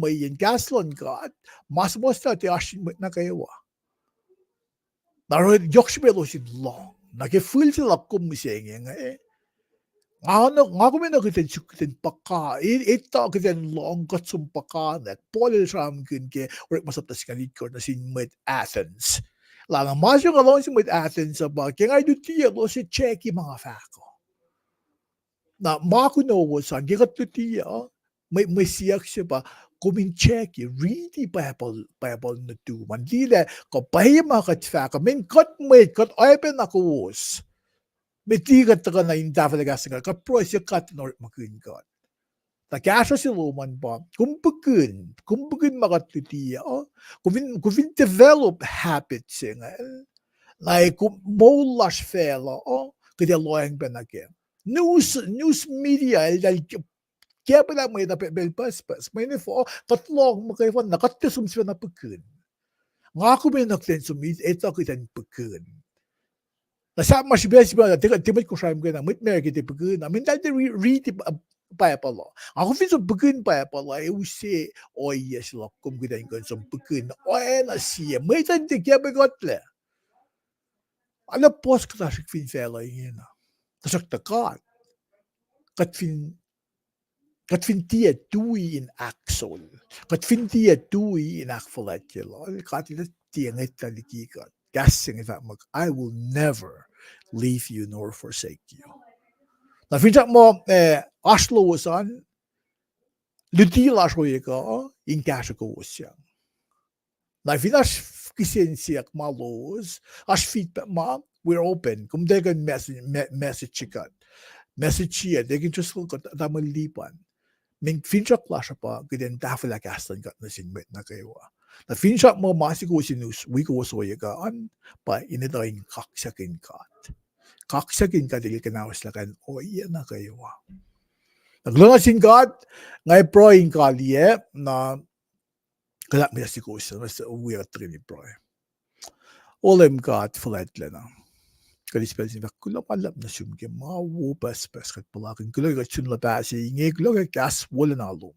Speaker 1: may in gaslan god mas mosta te ashin na kewa. Naro yokshbelosin long. Nageful sila kumiseng ngakumin na kitin paka ita kitin long katsum paka na polil Esam kin ke urik masaptas kalikor na sin med Athens. Lang mas yung alon si med Athens ba kaya ngay dutiya lo si cheki mga fako. Na makuno sa gigat dutiya may siyak siya ba kumin cheki really Bible na tu man dile ko pahima kat fako min kat open na kowos. Metigat ka na yung dapat nagasang ka pro siya kat nor makin kat. Nagkasa si Roman ba kumbagun makatutiya kung develop habits like molas fela kaya loyang benake news media dahil kaya pala may napelpaspas may nifo tatlong makaiwan nakatisum siya na pagkun nga ako may naktensumid ito kita pagkun nasa mas best ba timid ko siya mga mit merki pagkun amin dahil read Bible. Ako fin som pagkun Bible ay usi oye sila kum gidain kon som pagkun oye na siya may tante kaya begotle ala pos klasik fin fela yun tasak takat kat fin tia tui in axol kat fin tia tui in akfasrye kat ila tia ngeta likikat gassing if I will never leave you nor forsake you. Na Finsrak mo aslosan lutilas Oyekuh in kasreacng. Na Finas kisensiak malos as feedback ma we're open. Kung they can message chikat. Message siya, they can just look at tamalipan. Min Finsrak klasya pa kiden dafa gaslan kat na sinmet na kewa. Na Finsrak mo masiko sinus wiko Oyekuh pa initayin kaksakin kat. Kaksakin ka dili kanawas lakan oye na kewa. Naglungasin God, ngay proing kaliyac na kalak mi si kusa, mas uwirat rin ni proy. Olem God fahlac na. Kalispel sin kulam alap na sumke mawupas kat palakin kulag at sunlapasi inge kulag gas wala na alum.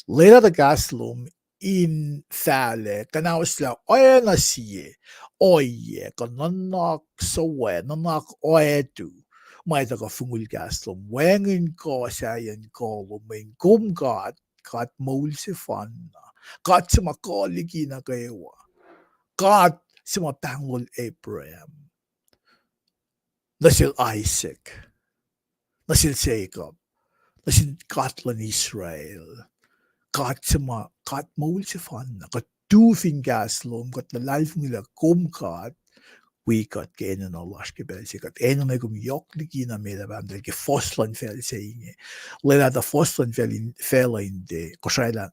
Speaker 1: Later the gas lum in fale kanawas la oye na siye oye kananak sawe nanak Oyekuh. May taka fungul gaslom wengin ko sayan ko luming kat maul si fan kat sa makaligi na kewa kat sa mapangol Abraham nasil Isaac nasil Jacob nasil katlan Israel kat maul si fan kat tufing gaslom kat lalif nila kat wikat ke enen Allah ke belsikat enen egum yok ligi na meda bandel ke foslan fel seinge leda da foslan fel in de kosaila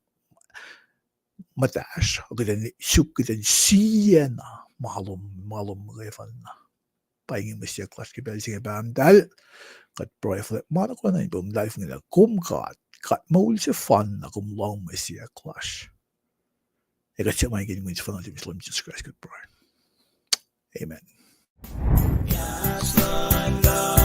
Speaker 1: matash ogden sukden siena malum refan Paing mesiak klas ke belsikat bandel kat private mana ko na ibang life nila kat maul se fun na long messi a clash. Ik had my getting wins van Muslim Jesus Christ good bro. Amen.
Speaker 4: God,